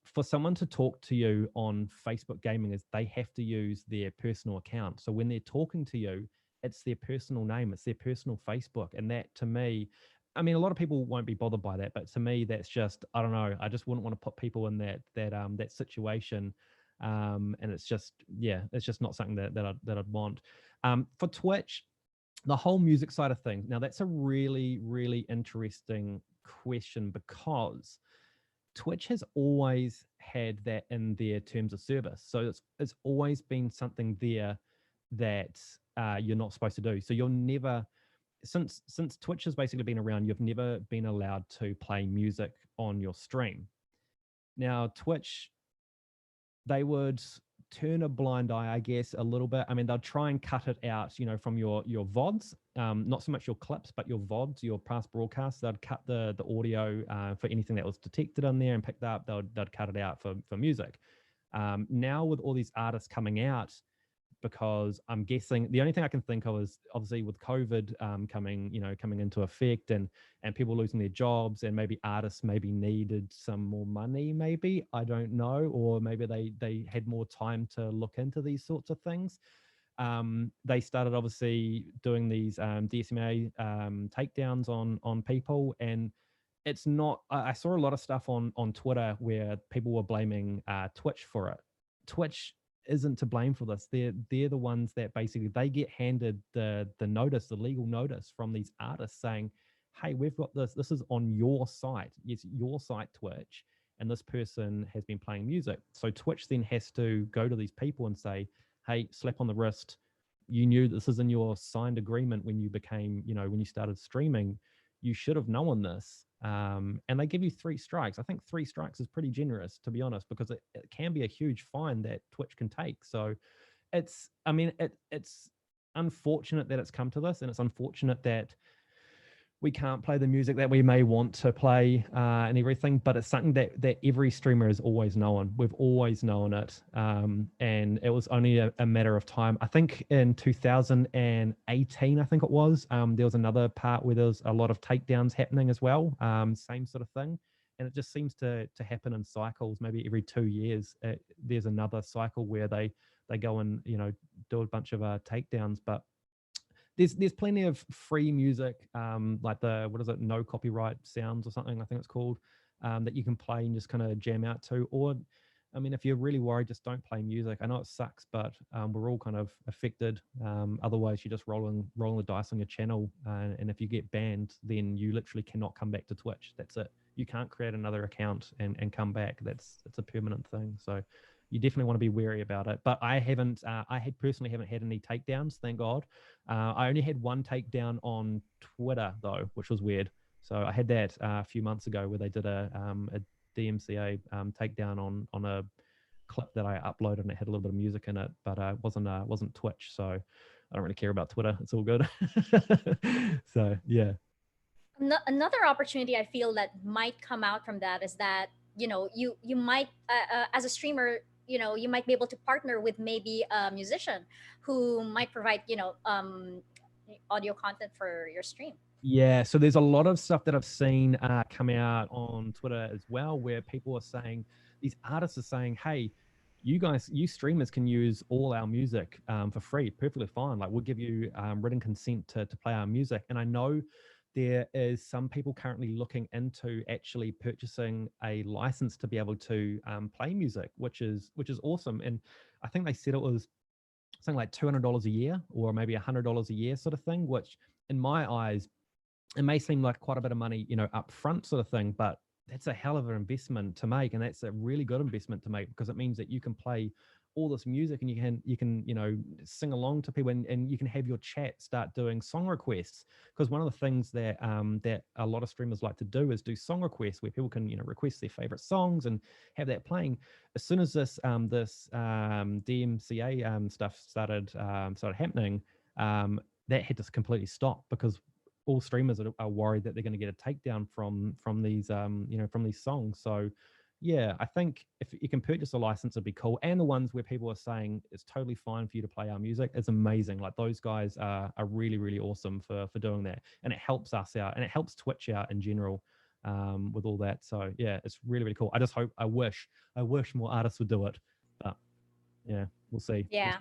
for someone to talk to you on Facebook gaming is they have to use their personal account. So when they're talking to you, it's their personal name, it's their personal Facebook, and that to me, I mean, a lot of people won't be bothered by that, but to me, that's just I don't know. I just wouldn't want to put people in that situation. And it's just not something that I'd want. For Twitch, the whole music side of things. Now that's a really, really interesting question because Twitch has always had that in their terms of service. So it's always been something there that you're not supposed to do. So you're never since Twitch has basically been around, you've never been allowed to play music on your stream. Now Twitch, they would turn a blind eye, I guess, a little bit. I mean, they'll try and cut it out, from your VODs, not so much your clips, but your VODs, your past broadcasts. They'd cut the audio for anything that was detected in there and picked up. They'd cut it out for music. Now with all these artists coming out, because I'm guessing the only thing I can think of is obviously with COVID coming into effect and people losing their jobs, and maybe artists maybe needed some more money, maybe, I don't know, or maybe they had more time to look into these sorts of things. They started obviously doing these DSMA takedowns on people, and it's not. I saw a lot of stuff on Twitter where people were blaming Twitch for it. Twitch isn't to blame for this. They're the ones that basically they get handed the notice, the legal notice from these artists saying, "Hey, we've got this. This is on your site. It's your site, Twitch, and this person has been playing music." So Twitch then has to go to these people and say, "Hey, slap on the wrist. You knew this is in your signed agreement when you became, when you started streaming. You should have known this." And they give you 3 strikes. I think 3 strikes is pretty generous, to be honest, because it can be a huge fine that Twitch can take. So it's unfortunate that it's come to this, and it's unfortunate that we can't play the music that we may want to play and everything, but it's something that every streamer has always known. We've always known it. And it was only a matter of time. I think in 2018, I think it was, there was another part where there was a lot of takedowns happening as well. Same sort of thing. And it just seems to happen in cycles. Maybe every 2 years, there's another cycle where they go and, you know, do a bunch of takedowns. But there's plenty of free music, like the, what is it, no copyright sounds or something, I think it's called, that you can play and just kind of jam out to. Or, I mean, if you're really worried, just don't play music. I know it sucks, but we're all kind of affected. Otherwise, you're just rolling the dice on your channel, and if you get banned, then you literally cannot come back to Twitch. That's it. You can't create another account and come back. It's a permanent thing. So you definitely want to be wary about it. But I personally haven't had any takedowns, thank God. I only had one takedown on Twitter though, which was weird. So I had that a few months ago where they did a DMCA takedown on a clip that I uploaded, and it had a little bit of music in it, but it wasn't Twitch. So I don't really care about Twitter. It's all good. So yeah. Another opportunity I feel that might come out from that is that, you know, you might as a streamer, you know, you might be able to partner with maybe a musician who might provide, you know, audio content for your stream. Yeah, so there's a lot of stuff that I've seen come out on Twitter as well, where people are saying, these artists are saying, hey, you streamers can use all our music for free, perfectly fine. Like, we'll give you written consent to play our music. And I know there is some people currently looking into actually purchasing a license to be able to play music, which is awesome. And I think they said it was something like $200 a year or maybe $100 a year sort of thing, which in my eyes, it may seem like quite a bit of money, you know, up front sort of thing, but that's a hell of an investment to make. And that's a really good investment to make, because it means that you can play all this music and you can, you know, sing along to people, and you can have your chat start doing song requests. Because one of the things that that a lot of streamers like to do is do song requests, where people can, you know, request their favorite songs and have that playing. As soon as this DMCA stuff started happening, that had to completely stop, because all streamers are worried that they're going to get a takedown from these you know, from these songs. So yeah, I think if you can purchase a license, it'd be cool. And the ones where people are saying it's totally fine for you to play our music, it's amazing. Like, those guys are really, really awesome for doing that, and it helps us out, and it helps Twitch out in general with all that. So yeah, it's really, really cool. I wish more artists would do it, but yeah, we'll see. Yeah.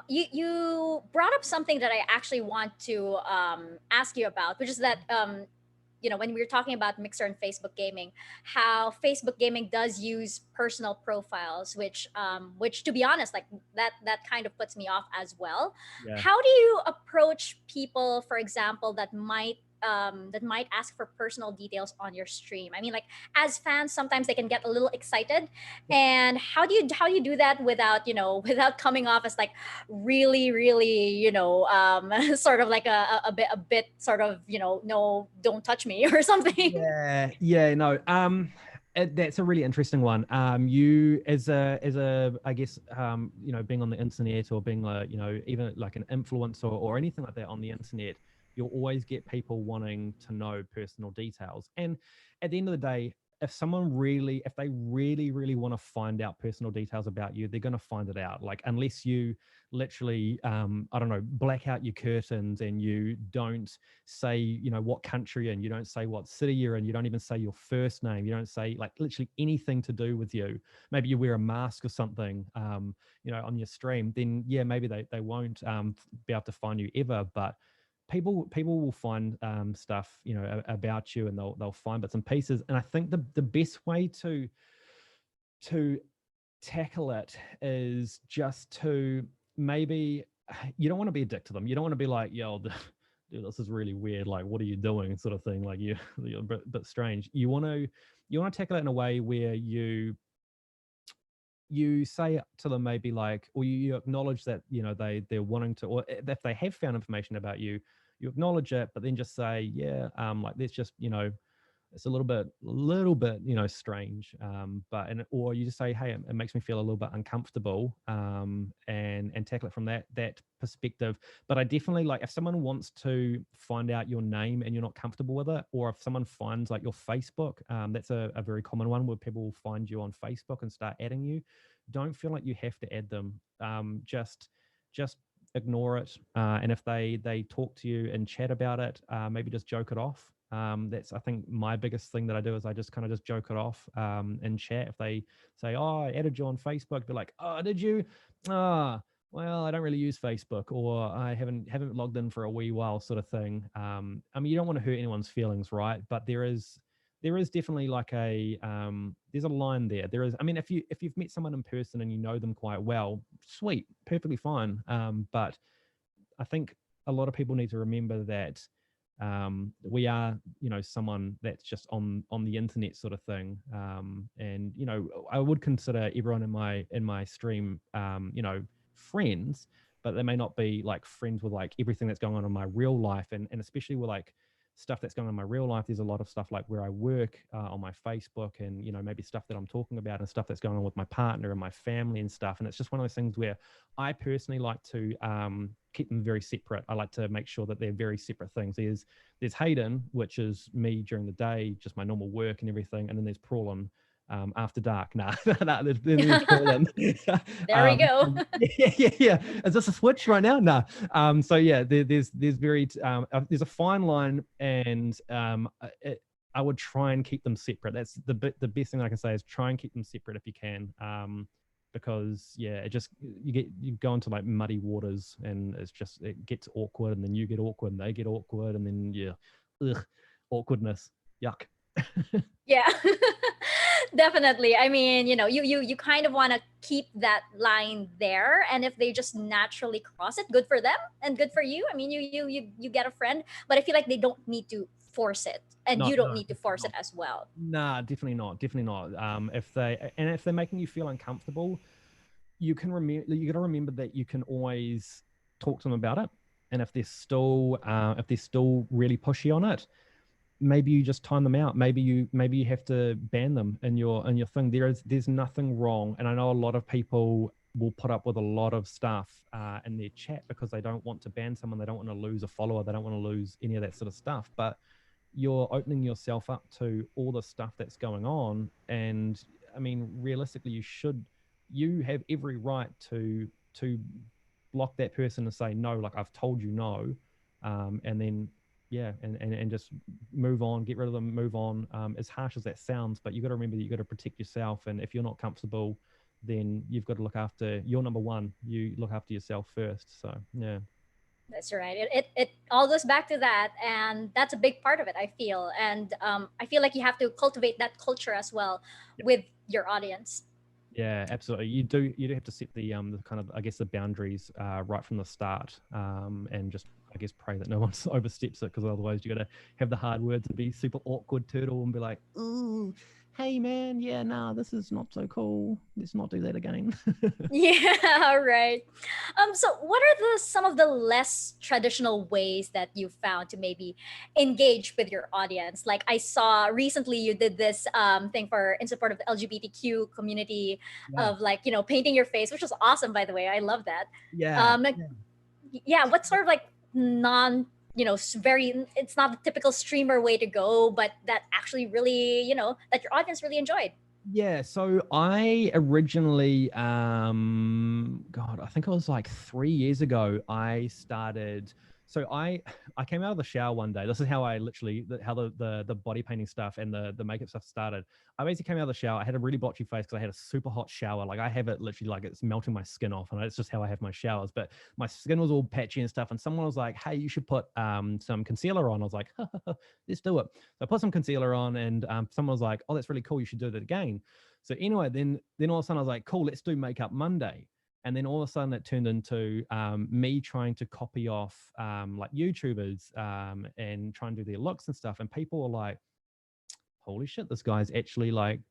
You brought up something that I actually want to ask you about, which is that you know, when we were talking about Mixer and Facebook gaming, how Facebook gaming does use personal profiles, which to be honest, like that kind of puts me off as well. Yeah. How do you approach people, for example, that might ask for personal details on your stream? I mean, like, as fans, sometimes they can get a little excited, and how do you do that without, you know, without coming off as like really, really, you know, sort of like a bit sort of, you know, no, don't touch me or something. Yeah, no. That's a really interesting one. You as a I guess you know, being on the internet, or being like, you know, even like an influencer or anything like that on the internet, you'll always get people wanting to know personal details. And at the end of the day, if they really want to find out personal details about you, they're going to find it out. Like, unless you literally I don't know, black out your curtains, and you don't say, you know, what country you're in, you don't say what city you're in, you don't even say your first name, you don't say like literally anything to do with you, maybe you wear a mask or something, you know, on your stream, then yeah, maybe they won't be able to find you ever. But people will find stuff, you know, about you, and they'll find bits and pieces. And I think the best way to tackle it is just to, maybe, you don't want to be a dick to them. You don't want to be like, yo, dude, this is really weird, like, what are you doing, sort of thing. Like, you're a bit strange. You want to tackle it in a way where you say to them, maybe like, or you acknowledge that, you know, they're wanting to, or if they have found information about you, you acknowledge it, but then just say, yeah, like, let's just, you know, it's a little bit, strange. Or you just say, hey, it makes me feel a little bit uncomfortable, and tackle it from that perspective. But I definitely, like, if someone wants to find out your name and you're not comfortable with it, or if someone finds like your Facebook, that's a very common one where people will find you on Facebook and start adding you. Don't feel like you have to add them. Just ignore it, and if they talk to you and chat about it, maybe just joke it off. That's, I think, my biggest thing that I do is I just kind of just joke it off, in chat. If they say, oh, I added you on Facebook, be like, oh, did you? Ah, well, I don't really use Facebook, or I haven't logged in for a wee while, sort of thing. I mean, you don't want to hurt anyone's feelings, right? But there is definitely like there's a line there. There is, I mean, if you've met someone in person and you know them quite well, sweet, perfectly fine. But I think a lot of people need to remember that, we are, someone that's just on the internet, sort of thing. And I would consider everyone in my stream, friends, but they may not be like friends with like everything that's going on in my real life, and especially with like stuff that's going on in my real life. There's a lot of stuff like where I work, on my Facebook, and maybe stuff that I'm talking about, and stuff that's going on with my partner and my family and stuff. And it's just one of those things where I personally like to, keep them very separate. I like to make sure that they're very separate things. There's Hayden, which is me during the day, just my normal work and everything, and then there's Prawn, after dark. Nah, nah, there's Prawn. There we go. Yeah. Is this a switch right now? Nah. So yeah, there's there's a fine line, and I would try and keep them separate. That's the best thing I can say is try and keep them separate if you can. Because yeah, you go into like muddy waters, and it gets awkward, and then you get awkward and they get awkward, and then yeah, awkwardness, yuck. Yeah. Definitely. I mean, you kind of want to keep that line there, and if they just naturally cross it, good for them and good for you. I mean, you get a friend, but I feel like they don't need to force it, and No, you don't no, need to definitely force it not. as well. Nah, definitely not. If they're making you feel uncomfortable, you got to remember that you can always talk to them about it. And if they're still really pushy on it, maybe you just time them out. Maybe you have to ban them in your thing. There's nothing wrong, and I know a lot of people will put up with a lot of stuff, in their chat, because they don't want to ban someone, they don't want to lose a follower, they don't want to lose any of that sort of stuff. But you're opening yourself up to all the stuff that's going on. And I mean, realistically, you have every right to block that person and say no, like, I've told you no. And then yeah, and just move on, get rid of them, move on. As harsh as that sounds, but you got to remember that you got to protect yourself, and if you're not comfortable, then you've got to look after your number one. You look after yourself first. So yeah. That's right. It all goes back to that, and that's a big part of it, I feel. And I feel like you have to cultivate that culture as well with your audience. Yeah, absolutely. You do have to set the kind of, I guess, the boundaries, right from the start, and just, I guess, pray that no one oversteps it, because otherwise you got to have the hard words and be super awkward turtle and be like, ooh, hey man, yeah, nah, this is not so cool. Let's not do that again. Yeah, right. So what are some of the less traditional ways that you found to maybe engage with your audience? Like, I saw recently you did this thing for in support of the LGBTQ community, Yeah, of like, painting your face, which was awesome, by the way. I love that. yeah. Like, yeah, what sort of like non, very, it's not the typical streamer way to go, but that actually really, that your audience really enjoyed. Yeah, so I originally, God, I think it was like 3 years ago. I started. So I came out of the shower one day. This is how I literally how the body painting stuff and the makeup stuff started. I basically came out of the shower. I had a really blotchy face because I had a super hot shower. Like, I have it literally like it's melting my skin off, and it's just how I have my showers. But my skin was all patchy and stuff. And someone was like, "Hey, you should put some concealer on." I was like, "Let's do it." So I put some concealer on, and someone was like, "Oh, that's really cool. You should do that again." So anyway, then all of a sudden I was like, cool, let's do Makeup Monday. And then all of a sudden it turned into, me trying to copy off, like YouTubers, and try and do their looks and stuff. And people were like, holy shit, this guy's actually like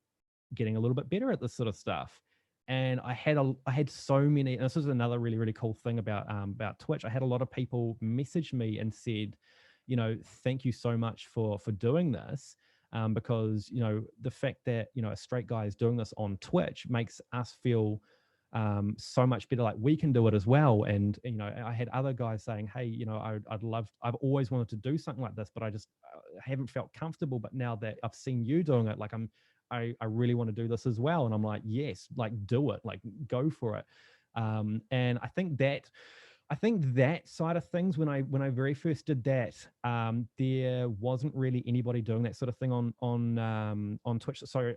getting a little bit better at this sort of stuff. And I had so many, and this is another really, really cool thing about Twitch. I had a lot of people message me and said, thank you so much for doing this. because the fact that a straight guy is doing this on Twitch makes us feel so much better, like we can do it as well. And I had other guys saying, hey, I've always wanted to do something like this, but I just haven't felt comfortable. But now that I've seen you doing it, like I really want to do this as well. And I'm like, yes, like do it, like go for it. And I think that side of things, when I very first did that, there wasn't really anybody doing that sort of thing on Twitch. So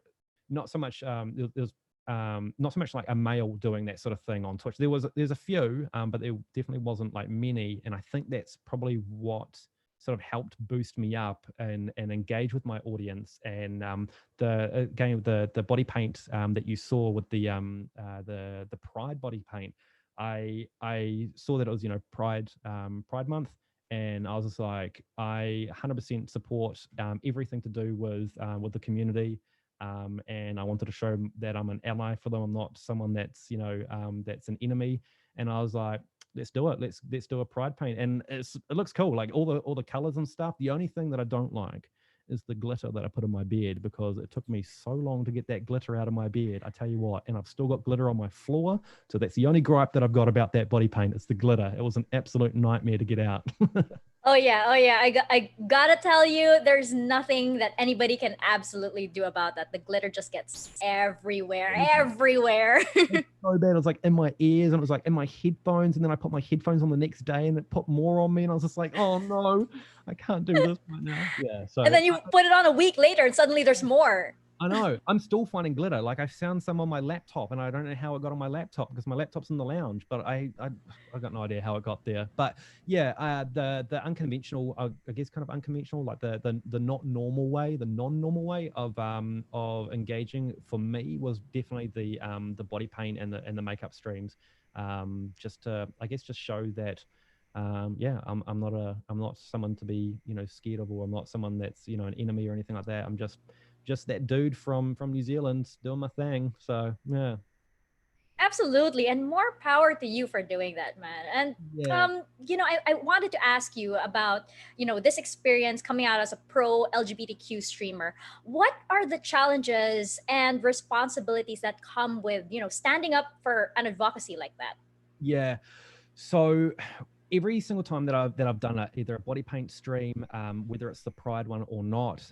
not so much there's not so much like a male doing that sort of thing on Twitch. There's a few, but there definitely wasn't like many. And I think that's probably what sort of helped boost me up and engage with my audience. And the again, the body paint that you saw with the Pride body paint, I saw that it was Pride month, and I was just like, I 100% support everything to do with the community, and I wanted to show that I'm an ally for them. I'm not someone that's that's an enemy. And I was like, let's do it. Let's do a Pride paint, and it looks cool, like all the colors and stuff. The only thing that I don't like is the glitter that I put in my beard, because it took me so long to get that glitter out of my beard. I tell you what, and I've still got glitter on my floor. So that's the only gripe that I've got about that body paint. It's the glitter. It was an absolute nightmare to get out. Oh yeah, oh yeah. I gotta tell you, there's nothing that anybody can absolutely do about that. The glitter just gets everywhere, everywhere. So bad. It was like in my ears, and it was like in my headphones, and then I put my headphones on the next day and it put more on me, and I was just like, oh no, I can't do this right now. Yeah. So And then you put it on a week later and suddenly there's more. I know. I'm still finding glitter. Like I found some on my laptop, and I don't know how it got on my laptop because my laptop's in the lounge. But I got no idea how it got there. But yeah, the unconventional, I guess, kind of unconventional, like the not normal way, the non-normal way of engaging for me was definitely the body paint and the makeup streams. Just to, I guess, just show that. Yeah, I'm not someone to be scared of, or I'm not someone that's an enemy or anything like that. I'm just that dude from New Zealand doing my thing. So yeah. Absolutely. And more power to you for doing that, man. And Yeah. I wanted to ask you about, this experience coming out as a pro LGBTQ streamer. What are the challenges and responsibilities that come with, standing up for an advocacy like that? Yeah. So every single time that I've done either a body paint stream, whether it's the Pride one or not,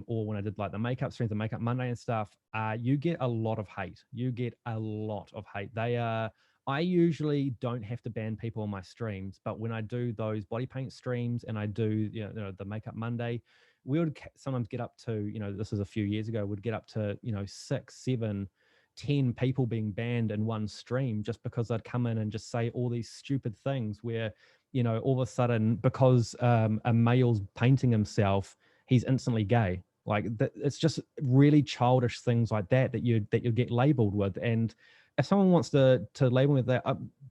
or when I did like the makeup streams, the Makeup Monday and stuff, you get a lot of hate. You get a lot of hate. I usually don't have to ban people on my streams, but when I do those body paint streams and I do the Makeup Monday, we would sometimes get up to this is a few years ago, would get up to 6, 7, 10 people being banned in one stream just because I'd come in and just say all these stupid things where, all of a sudden, because a male's painting himself, he's instantly gay. Like it's just really childish things like that you get labeled with. And if someone wants to label me that,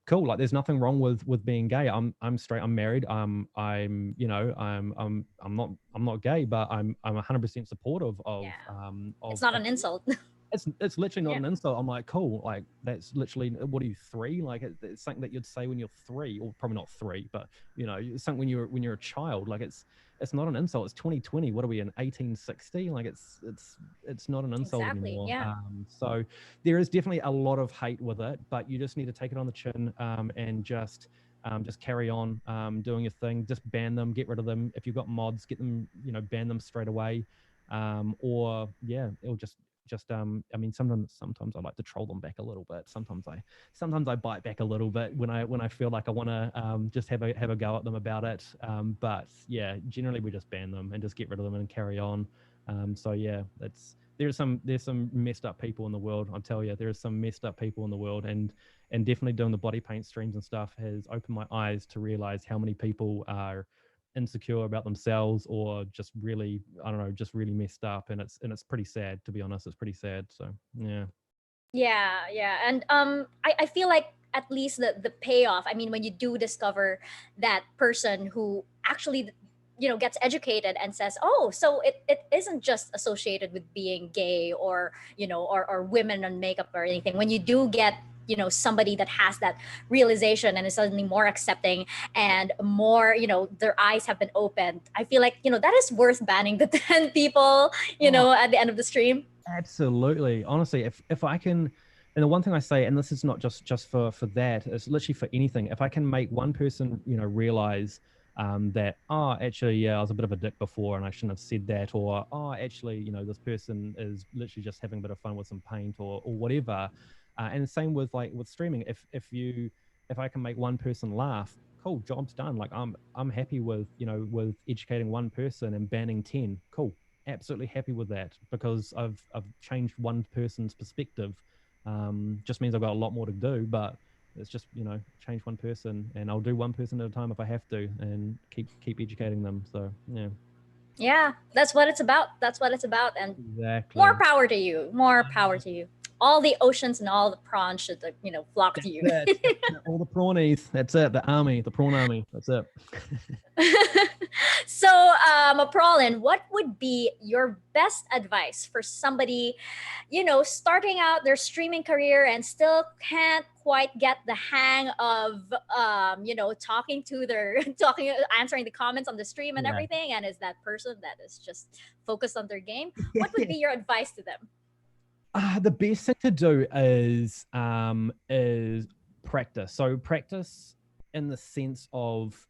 cool. Like there's nothing wrong with being gay. I'm straight. I'm married. I'm not gay, but I'm 100% supportive of Yeah. of It's not of an insult. it's literally not Yeah. an insult. I'm like, cool, like that's literally, what are you, 3? Like it's something that you'd say when you're 3, or probably not 3, but it's something when you're a child. Like it's not an insult. It's 2020. What are we in 1860? Like it's not an insult Exactly. anymore. Yeah. So there is definitely a lot of hate with it, but you just need to take it on the chin, and just carry on doing your thing. Just ban them, get rid of them. If you've got mods, get them, ban them straight away. Or yeah, it'll just I mean, sometimes I like to troll them back a little bit. Sometimes I bite back a little bit when I feel like I want to just have a go at them about it. But yeah, generally we just ban them and just get rid of them and carry on. So yeah, there's some messed up people in the world. I'll tell you, there are some messed up people in the world, and definitely doing the body paint streams and stuff has opened my eyes to realize how many people are insecure about themselves, or just really, I don't know, just really messed up. And it's pretty sad, to be honest. It's pretty sad. So yeah. Yeah. And I feel like at least the payoff, I mean, when you do discover that person who actually gets educated and says, oh, so it isn't just associated with being gay, or or women on makeup or anything. When you do get somebody that has that realization and is suddenly more accepting and more, their eyes have been opened, I feel like that is worth banning the 10 people Oh, at the end of the stream. absolutely. Honestly, if I can, and the one thing I say, and this is not just for that, it's literally for anything. If I can make one person, realize that, oh, actually, yeah, I was a bit of a dick before, and I shouldn't have said that, or oh, actually, this person is literally just having a bit of fun with some paint, or whatever. And the same with with streaming. If I can make one person laugh, cool, job's done. Like I'm happy with with educating one person and banning 10. Cool, absolutely happy with that, because I've changed one person's perspective. Just means I've got a lot more to do, but it's just change one person, and I'll do one person at a time if I have to, and keep educating them. So yeah, Yeah, that's what it's about. That's what it's about. And more exactly. power to you. More power to you. All the oceans and all the prawns should, flock to That's you. it. That's it. All the prawnies. That's it. The army, the prawn army. That's it. So, Prolin, what would be your best advice for somebody, starting out their streaming career and still can't quite get the hang of, talking to their, answering the comments on the stream and Yeah. everything, and is that person that is just focused on their game? What would be your advice to them? The best thing to do is practice. So practice in the sense of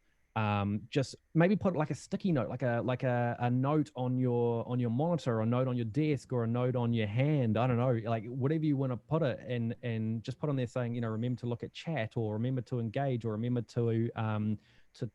just maybe put like a sticky note, like a note on your monitor, or a note on your desk, or a note on your hand. I don't know, like whatever you want to put it, and just put on there saying, remember to look at chat, or remember to engage, or remember to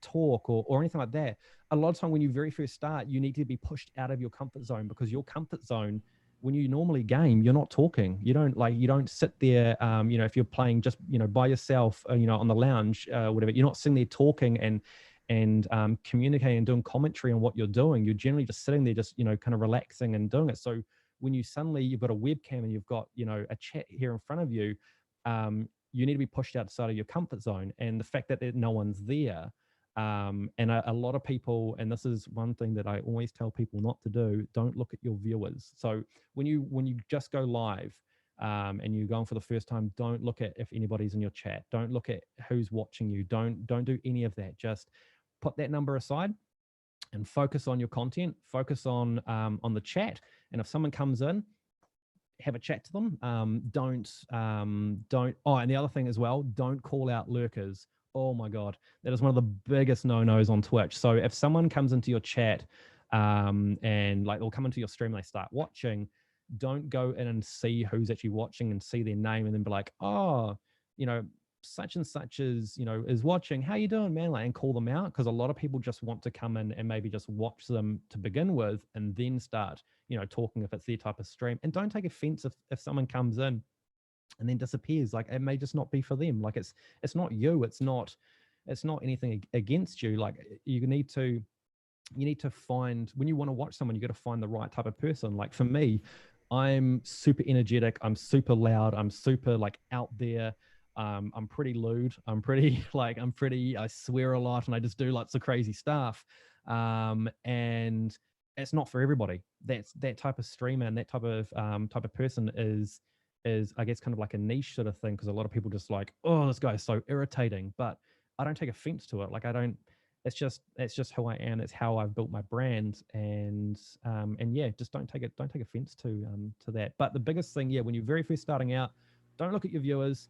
talk, or anything like that. A lot of time when you very first start, you need to be pushed out of your comfort zone, because your comfort zone, when you normally game, you're not talking. You don't sit there, if you're playing just, by yourself, on the lounge, whatever, you're not sitting there talking and communicating and doing commentary on what you're doing. You're generally just sitting there, just, kind of relaxing and doing it. So when you've got a webcam and you've got, a chat here in front of you, you need to be pushed outside of your comfort zone. And the fact that no one's there, and a lot of people, and this is one thing that I always tell people not to do, don't look at your viewers. So when you just go live, and you're going for the first time, don't look at if anybody's in your chat. Don't look at who's watching you. Don't do any of that. Just put that number aside and focus on your content. Focus on the chat. And if someone comes in, have a chat to them. Don't. Oh, and the other thing as well, don't call out lurkers. Oh my God, that is one of the biggest no-nos on Twitch. So if someone comes into your chat, and like they'll come into your stream and they start watching, don't go in and see who's actually watching and see their name and then be like, oh, such and such is watching. How you doing, man? Like, and call them out, because a lot of people just want to come in and maybe just watch them to begin with, and then start, talking if it's their type of stream. And don't take offense if someone comes in and then disappears. Like, it may just not be for them. Like, it's not you. It's not anything against you. Like, you need to find, when you want to watch someone, you got to find the right type of person. Like for me, I'm super energetic. I'm super loud. I'm super like out there. I'm pretty lewd. I swear a lot, and I just do lots of crazy stuff. And it's not for everybody. That type of streamer and that type of person is I guess kind of like a niche sort of thing, because a lot of people just like, oh, this guy's so irritating. But I don't take offense to it. Like, I don't. It's just who I am. It's how I've built my brand, and yeah, just don't take offense to that. But the biggest thing, yeah, when you're very first starting out, don't look at your viewers.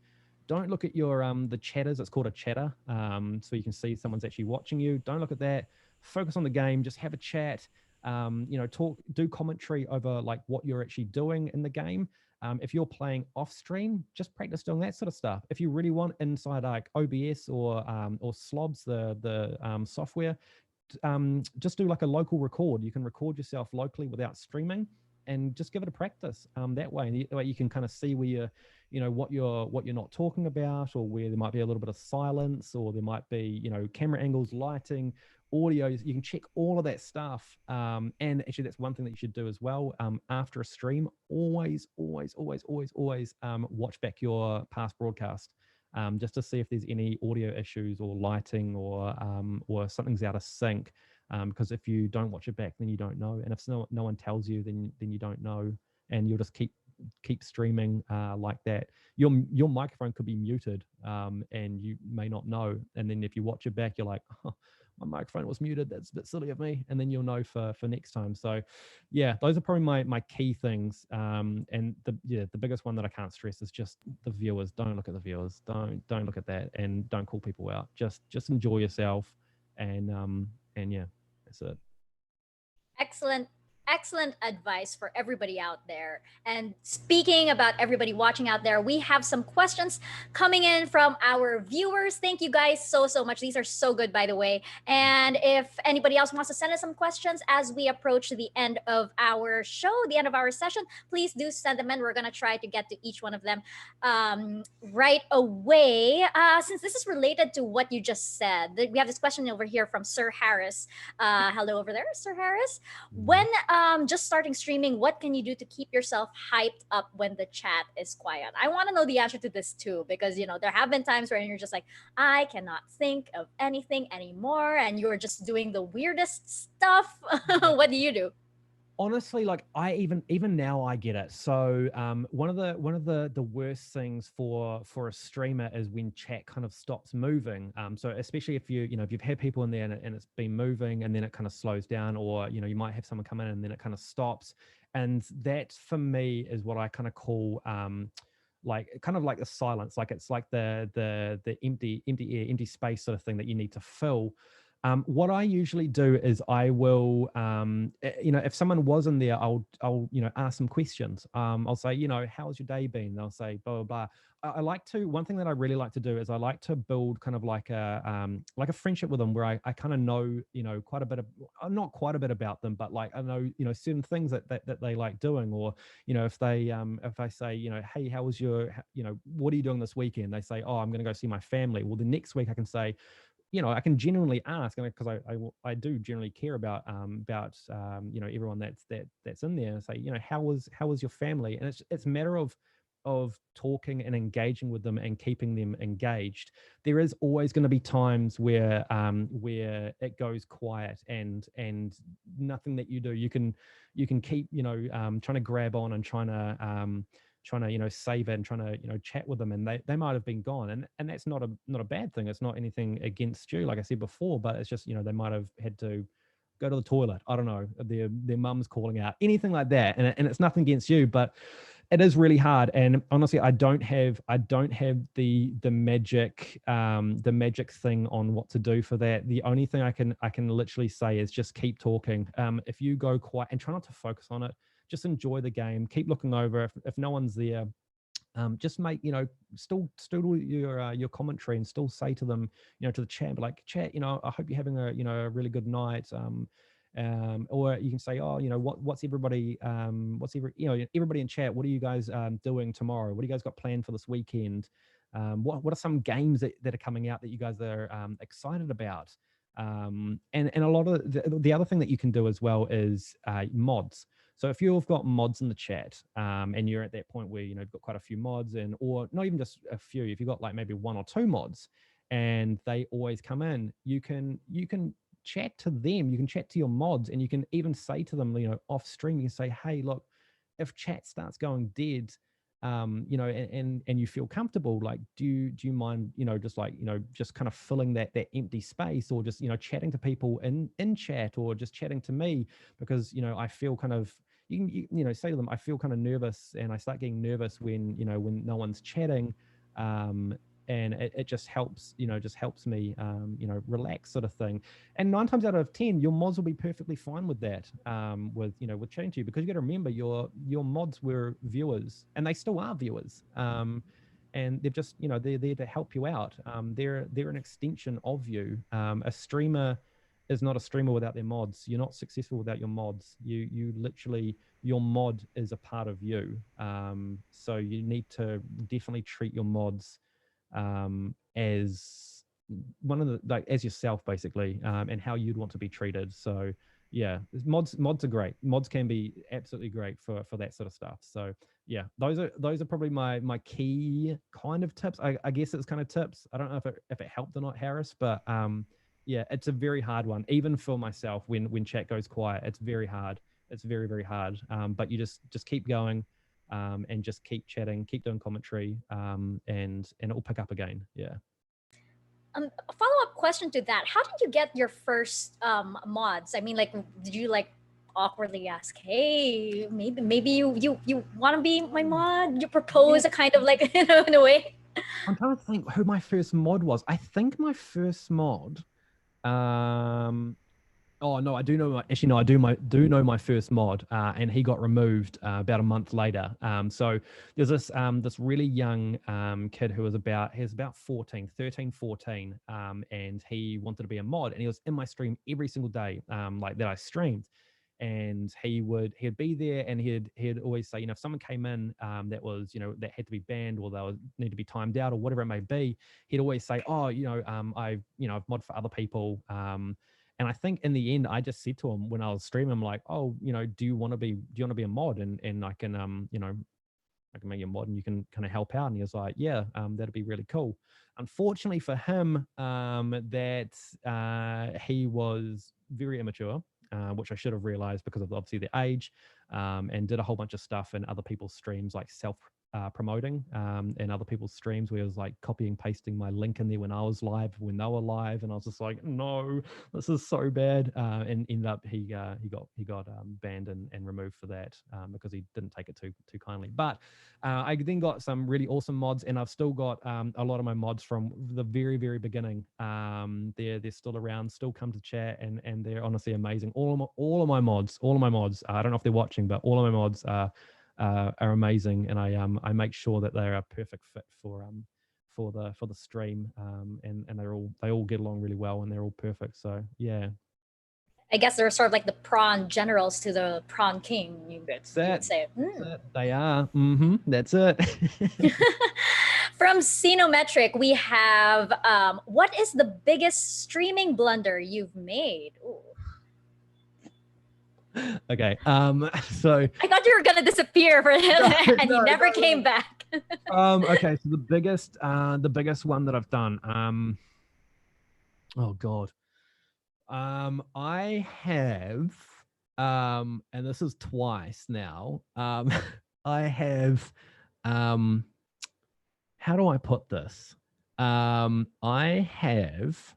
Don't look at your the chatters. It's called a chatter. So you can see someone's actually watching you. Don't look at that. Focus on the game. Just have a chat. Do commentary over like what you're actually doing in the game. If you're playing off stream, just practice doing that sort of stuff. If you really want inside like OBS or Slobs, the software, just do like a local record. You can record yourself locally without streaming, and just give it a practice that way. And that way you can kind of see where what you're not talking about, or where there might be a little bit of silence, or there might be camera angles, lighting, audio. You can check all of that stuff. And actually, that's one thing that you should do as well. After a stream, always watch back your past broadcast, just to see if there's any audio issues or lighting, or something's out of sync. because if you don't watch it back, then you don't know, and if no one tells you, then you don't know, and you'll just keep streaming like that. Your microphone could be muted, and you may not know, and then if you watch it back, you're like, oh, my microphone was muted, that's a bit silly of me, and then you'll know for next time. So yeah, those are probably my key things. And the biggest one that I can't stress is just the viewers. Don't look at the viewers, don't look at that, and don't call people out. Just enjoy yourself, and yeah, that's it. Excellent, excellent advice for everybody out there. And speaking about everybody watching out there, we have some questions coming in from our viewers. Thank you guys so much. These are so good, by the way. And if anybody else wants to send us some questions as we approach the end of our show, the end of our session, please do send them in. We're going to try to get to each one of them right away. Since this is related to what you just said, we have this question over here from Sir Harris. Hello over there, Sir Harris. When just starting streaming, what can you do to keep yourself hyped up when the chat is quiet? I want to know the answer to this too, because there have been times where you're just like, I cannot think of anything anymore, and you're just doing the weirdest stuff. What do you do? Honestly, like I even now I get it. So one of the worst things for a streamer is when chat kind of stops moving. So especially if if you've had people in there and it's been moving and then it kind of slows down, or you might have someone come in and then it kind of stops. And that for me is what I kind of call like kind of like the silence, like it's like the empty air, empty space sort of thing that you need to fill. What I usually do is I will, if someone was in there, I'll ask some questions. I'll say, how's your day been? They'll say, blah, blah, blah. I like to, one thing that I really like to do is I like to build kind of like a friendship with them where I kind of know, quite a bit of, not quite a bit about them, but like, I know, certain things that they like doing, or, if I say, hey, how was what are you doing this weekend? They say, oh, I'm going to go see my family. Well, the next week I can say, I can genuinely ask, and because I do generally care about everyone that's in there, and say, how was your family? And it's a matter of talking and engaging with them and keeping them engaged. There is always going to be times where it goes quiet, and nothing that you do, you can keep trying to grab on and trying to save it and trying to chat with them, and they might have been gone, and that's not a bad thing. It's not anything against you, like I said before, but it's just they might have had to go to the toilet, I don't know, their mum's calling out, anything like that, and it's nothing against you, but it is really hard. And honestly, I don't have the magic thing on what to do for that. The only thing I can literally say is just keep talking. If you go quiet and try not to focus on it, just enjoy the game, keep looking over. If no one's there, just make still do your commentary, and still say to them, to the chat, like, chat, I hope you're having a really good night. Or you can say, oh, what's everybody everybody in chat, what are you guys doing tomorrow? What do you guys got planned for this weekend? What are some games that are coming out that you guys are excited about? And a lot of the other thing that you can do as well is mods. So if you've got mods in the chat, and you're at that point where you've got quite a few mods, or not even just a few, if you've got like maybe one or two mods, and they always come in, you can chat to them, you can chat to your mods, and you can even say to them, off stream, you can say, hey, look, if chat starts going dead, and you feel comfortable, like, do you mind, just kind of filling that empty space, or just, chatting to people in chat, or just chatting to me, because, I feel kind of, say to them, I feel kind of nervous, and I start getting nervous when, when no one's chatting. And it just helps, me, relax, sort of thing. And 9 times out of 10, your mods will be perfectly fine with that, with chatting to you, because you got to remember your mods were viewers, and they still are viewers. And they've just, they're there to help you out. They're an extension of you. A streamer is not a streamer without their mods. You're not successful without your mods. You literally, your mod is a part of you. So you need to definitely treat your mods as one of the, as yourself, basically, and how you'd want to be treated. So yeah, mods are great. Mods can be absolutely great for that sort of stuff. So yeah, those are probably my key kind of tips. I guess it's kind of tips. I don't know if it helped or not, Harris, but Yeah, it's a very hard one, even for myself. When chat goes quiet, it's very hard. It's very, very hard. But you just keep going, and just keep chatting, keep doing commentary, and it will pick up again. Yeah. A follow-up question to that: how did you get your first mods? I mean, like, did you like awkwardly ask, "Hey, maybe you want to be my mod?" You propose a kind of like, in a way. I'm trying to think who my first mod was. I think my first mod. Um, oh no, I do know. Actually, no, I do know my first mod, and he got removed about a month later. So there's this really young kid who was about 14, 13, 14, and he wanted to be a mod, and he was in my stream every single day, like that I streamed. And he'd be there, and he'd always say, if someone came in that was, that had to be banned, or they would need to be timed out, or whatever it may be, he'd always say, oh, I've mod for other people. And I think in the end, I just said to him when I was streaming, I'm like, oh, do you want to be a mod, and I can I can make you a mod and you can kind of help out. And he was like, yeah, that'd be really cool. Unfortunately for him, he was very immature, which I should have realized because of obviously the age, and did a whole bunch of stuff in other people's streams, like self promoting in other people's streams, where I was like copying, pasting my link in there when I was live, when they were live, and I was just like, no, this is so bad. And ended up he got banned and removed for that, because he didn't take it too kindly. But I then got some really awesome mods, and I've still got a lot of my mods from the very, very beginning. They're still around, still come to chat, and they're honestly amazing. All of my mods, I don't know if they're watching, but all of my mods are amazing, and I make sure that they're a perfect fit for the stream, and they all get along really well, and they're all perfect. So yeah. I guess they're sort of like the prawn generals to the prawn king. That's You it. would say. That's it. They are. Mm-hmm. That's it. From Cenometric, we have what is the biggest streaming blunder you've made? Ooh. Okay. So I thought you were gonna disappear and you never came back. Okay. So the biggest one that I've done. Oh God. I have, and this is twice now. I have, how do I put this? I have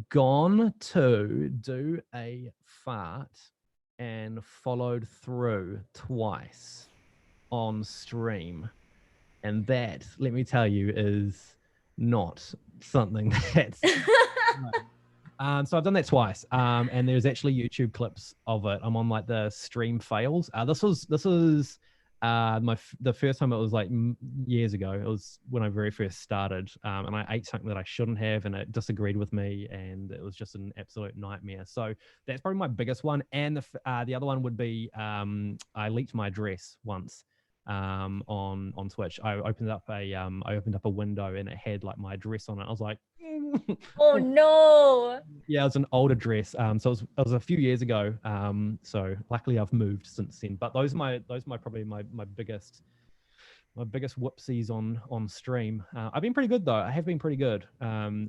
gone to do a fart and followed through twice on stream, and that, let me tell you, is not something that's so I've done that twice, and there's actually YouTube clips of it. I'm on like the stream fails. This was the first time. It was like years ago. It was when I very first started, and I ate something that I shouldn't have, and it disagreed with me, and it was just an absolute nightmare. So that's probably my biggest one. And the other one would be I leaked my address once on Twitch. I opened up a window, and it had like my address on it. I was like, oh no. Yeah, it was an old address. So it was a few years ago. So luckily I've moved since then. But those are probably my biggest whoopsies on stream. I've been pretty good though. I have been pretty good,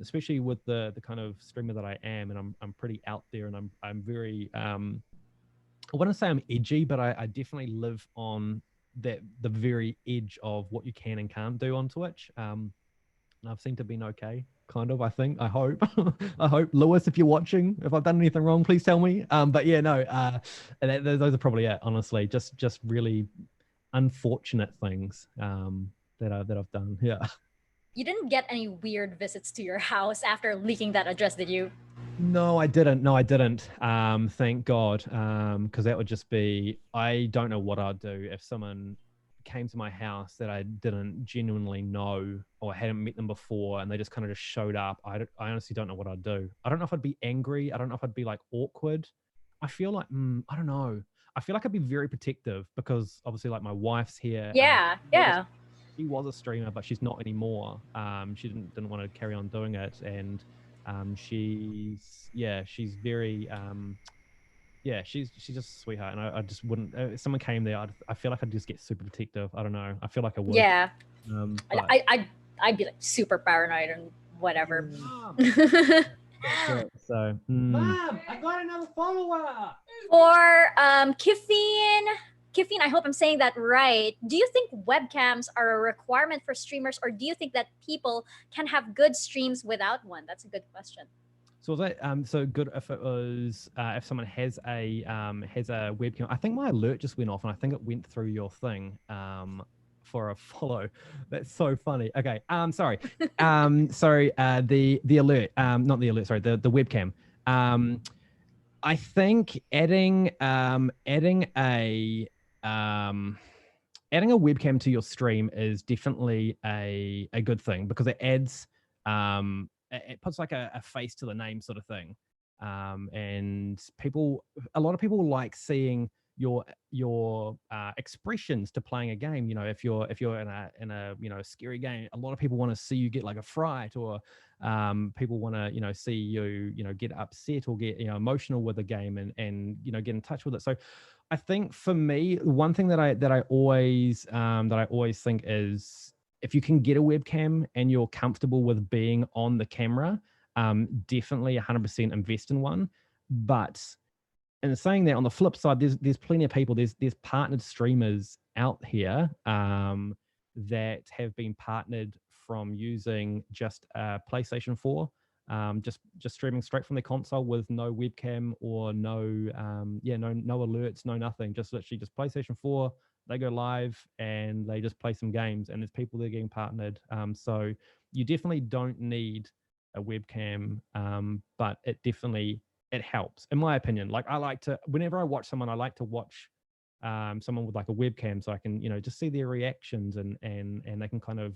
especially with the kind of streamer that I am, and I'm pretty out there, and I'm very I wouldn't say I'm edgy, but I definitely live on the very edge of what you can and can't do on Twitch. And I've seemed to have been okay, kind of, I think. I hope. I hope. Lewis, if you're watching, if I've done anything wrong, please tell me. But yeah, no, those are probably it, honestly. Just really unfortunate things that I've done. Yeah. You didn't get any weird visits to your house after leaking that address, did you? No, I didn't. Thank God. Because that would just be, I don't know what I'd do if someone came to my house that I didn't genuinely know or hadn't met them before, and they just kind of just showed up. I honestly don't know what I'd do. I don't know if I'd be angry. I don't know if I'd be like awkward. I feel like I don't know. I feel like I'd be very protective, because obviously like my wife's here. Yeah. She was a streamer, but she's not anymore. She didn't want to carry on doing it, and she's very she's just a sweetheart, and I just wouldn't. If someone came there, I feel like I'd just get super protective. I don't know. I feel like I would. Yeah. I'd be like super paranoid and whatever. That's it. So, Mom, I got another follower. For Kiffin, I hope I'm saying that right. Do you think webcams are a requirement for streamers, or do you think that people can have good streams without one? That's a good question. so was that so good if it was if someone has a webcam? I think my alert just went off, and I think it went through your thing for a follow. That's so funny. Okay, sorry, sorry. The alert, not the alert. Sorry, the webcam. I think um adding a webcam to your stream is definitely a good thing because it adds it puts like a face to the name sort of thing. And a lot of people like seeing your expressions to playing a game. You know, if you're in a scary game, a lot of people want to see you get like a fright, or people want to see you get upset or get emotional with the game, and get in touch with it. So I think for me, one thing that I always think is, if you can get a webcam and you're comfortable with being on the camera, definitely 100% invest in one. But in saying that, on the flip side, there's plenty of people, there's partnered streamers out here that have been partnered from using just PlayStation 4, just streaming straight from the console with no webcam or no alerts, no nothing, just literally just PlayStation 4. They go live and they just play some games, and there's people that are getting partnered. So you definitely don't need a webcam, but it helps, in my opinion. Like, I like to, whenever I watch someone, I like to watch someone with like a webcam, so I can just see their reactions, and they can kind of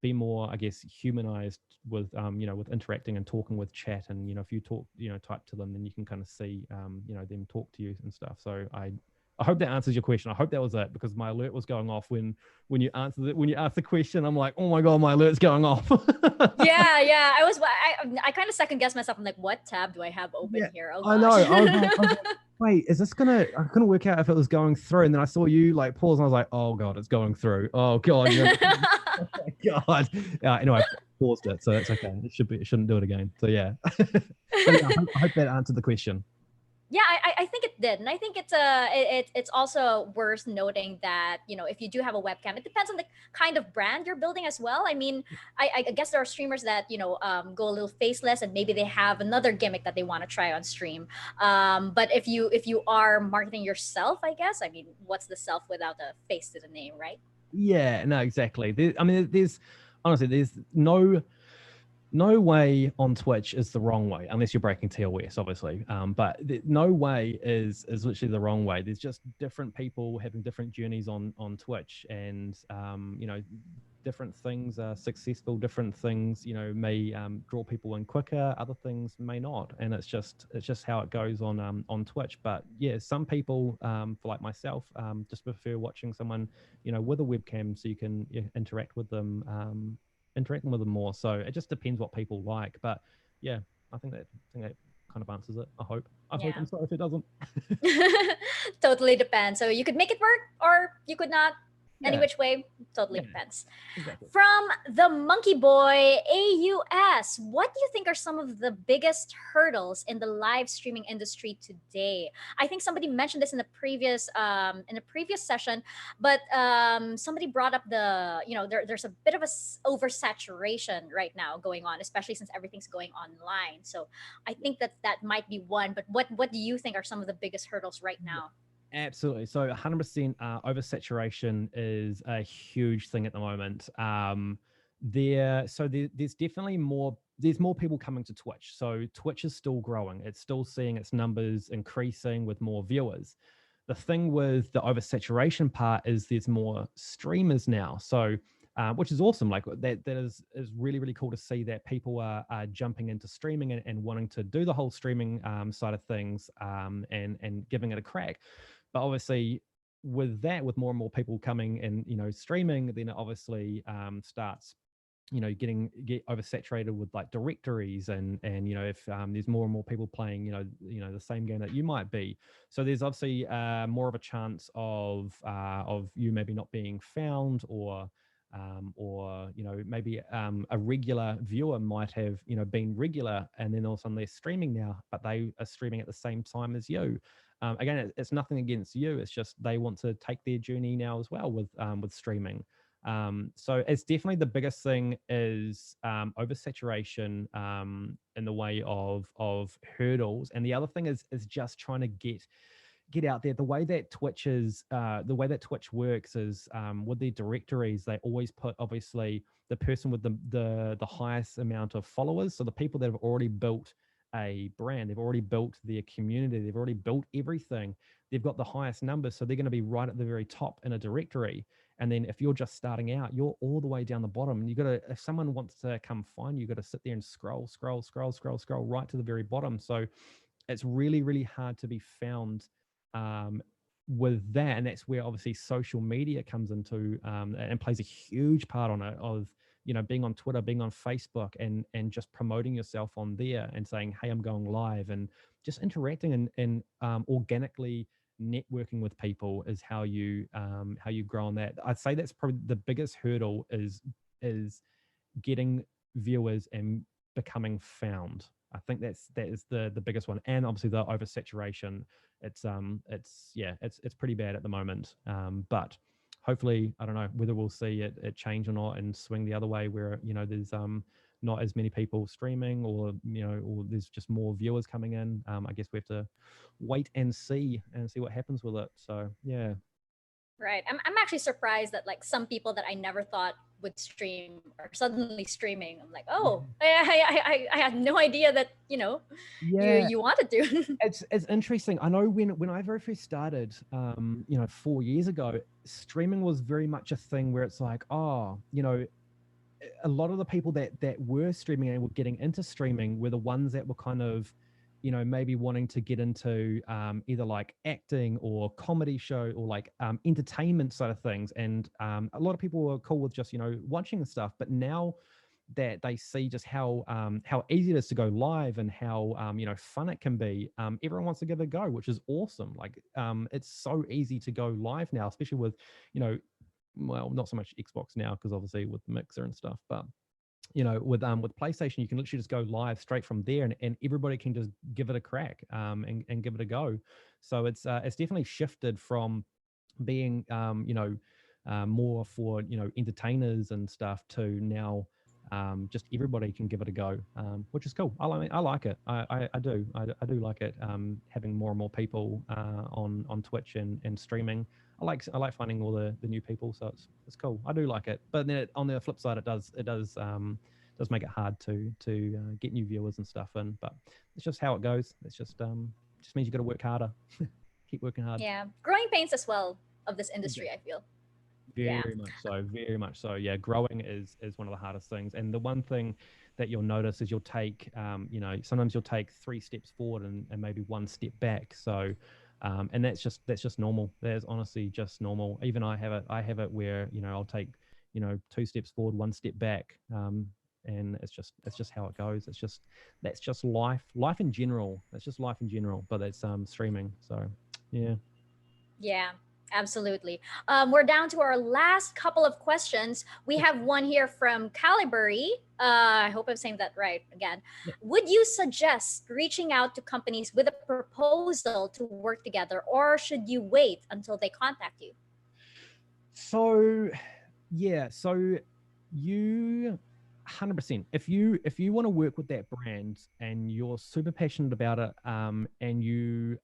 be more, I guess, humanized with with interacting and talking with chat. And if you talk, type to them, then you can kind of see them talk to you and stuff. So I hope that answers your question. I hope that was it, because my alert was going off when you answered it. When you asked the question, I'm like, oh my god, my alert's going off. Yeah. I kind of second guessed myself. I'm like, what tab do I have open Yeah, here? Oh I know. gosh. I was like, wait, is this gonna? I couldn't work out if it was going through, and then I saw you like pause, and I was like, oh god, it's going through. Oh god, oh my god. Anyway, I paused it, so it's okay. It shouldn't do it again. So yeah. But yeah, I hope that answered the question. Yeah, I think it did, and I think it's also worth noting that if you do have a webcam, it depends on the kind of brand you're building as well. I mean, I guess there are streamers that go a little faceless, and maybe they have another gimmick that they want to try on stream. But if you are marketing yourself, I guess, I mean, what's the self without a face to the name, right? Yeah, no, exactly. There's honestly, there's no way on Twitch is the wrong way, unless you're breaking TOS, obviously. But no way is literally the wrong way. There's just different people having different journeys on Twitch, and different things are successful. Different things may draw people in quicker. Other things may not, and it's just how it goes on Twitch. But yeah, some people, for like myself, just prefer watching someone with a webcam, so you can interact with them. Interacting with them more. So it just depends what people like. But yeah, I think that kind of answers it. I hope. Yeah. I'm sorry if it doesn't. Totally depends. So you could make it work, or you could not. Any Yeah. which way, totally Yeah. depends. Exactly. From the Monkey Boy AUS, what do you think are some of the biggest hurdles in the live streaming industry today? I think somebody mentioned this in a previous session, but somebody brought up there's a bit of a oversaturation right now going on, especially since everything's going online. So I think that might be one. But what do you think are some of the biggest hurdles right now? Absolutely. So 100% oversaturation is a huge thing at the moment. There's definitely there's more people coming to Twitch. So Twitch is still growing. It's still seeing its numbers increasing with more viewers. The thing with the oversaturation part is there's more streamers now. So which is awesome. Like that is really, really cool to see that people are jumping into streaming and wanting to do the whole streaming side of things, and giving it a crack. But obviously, with more and more people coming and streaming, then it obviously starts get oversaturated with like directories, and if there's more and more people playing the same game that you might be, so there's obviously more of a chance of you maybe not being found, or or maybe a regular viewer might have been regular, and then all of a sudden they're streaming now, but they are streaming at the same time as you. Again, it's nothing against you, it's just they want to take their journey now as well with streaming. So it's definitely the biggest thing is oversaturation in the way of hurdles, and the other thing is just trying to get out there. The way that Twitch works is with their directories, they always put obviously the person with the highest amount of followers. So the people that have already built a brand, they've already built their community, they've already built everything, they've got the highest numbers, so they're going to be right at the very top in a directory. And then if you're just starting out, you're all the way down the bottom, and you got to, if someone wants to come find you, you got to sit there and scroll right to the very bottom. So it's really, really hard to be found with that. And that's where obviously social media comes into and plays a huge part on it, of being on Twitter, being on Facebook, and just promoting yourself on there and saying, hey, I'm going live, and just interacting and organically networking with people is how you grow on that. I'd say that's probably the biggest hurdle is getting viewers and becoming found. I think that is the biggest one. And obviously the oversaturation, it's pretty bad at the moment. But hopefully, I don't know whether we'll see it change or not and swing the other way, where there's not as many people streaming, or or there's just more viewers coming in. I guess we have to wait and see what happens with it. So yeah. Right. I'm actually surprised that like some people that I never thought would stream are suddenly streaming. I'm like, oh, I had no idea that you wanted to. It's interesting. I know when I very first started, 4 years ago, streaming was very much a thing where it's like, a lot of the people that were streaming and were getting into streaming were the ones that were kind of maybe wanting to get into either like acting or comedy show or like entertainment side of things. And a lot of people were cool with just watching the stuff. But now that they see just how easy it is to go live and how fun it can be, everyone wants to give it a go, which is awesome. Like it's so easy to go live now, especially with well, not so much Xbox now, because obviously with the mixer and stuff, but with PlayStation, you can literally just go live straight from there, and everybody can just give it a crack and give it a go. So it's definitely shifted from being more for entertainers and stuff to now just everybody can give it a go, which is cool. I like it. I do like it. Having more and more people on Twitch and streaming. I like finding all the new people, so it's cool. I do like it. But then on the flip side, it does make it hard to get new viewers and stuff in. But it's just how it goes. It's just means you got to work harder. Keep working hard. Yeah, growing pains as well of this industry. I feel. Very much so. Yeah, growing is one of the hardest things. And the one thing that you'll notice is you'll take, sometimes you'll take 3 steps forward and maybe 1 step back. So, and that's just normal. That's honestly just normal. Even I have it where I'll take 2 steps forward, 1 step back. And it's just how it goes. That's just life in general. That's just life in general. But it's streaming. So, yeah. Yeah. Absolutely. We're down to our last couple of questions. We have one here from Calibury. I hope I'm saying that right again. Yeah. Would you suggest reaching out to companies with a proposal to work together, or should you wait until they contact you? So, yeah. So you 100%. If you want to work with that brand and you're super passionate about it, and you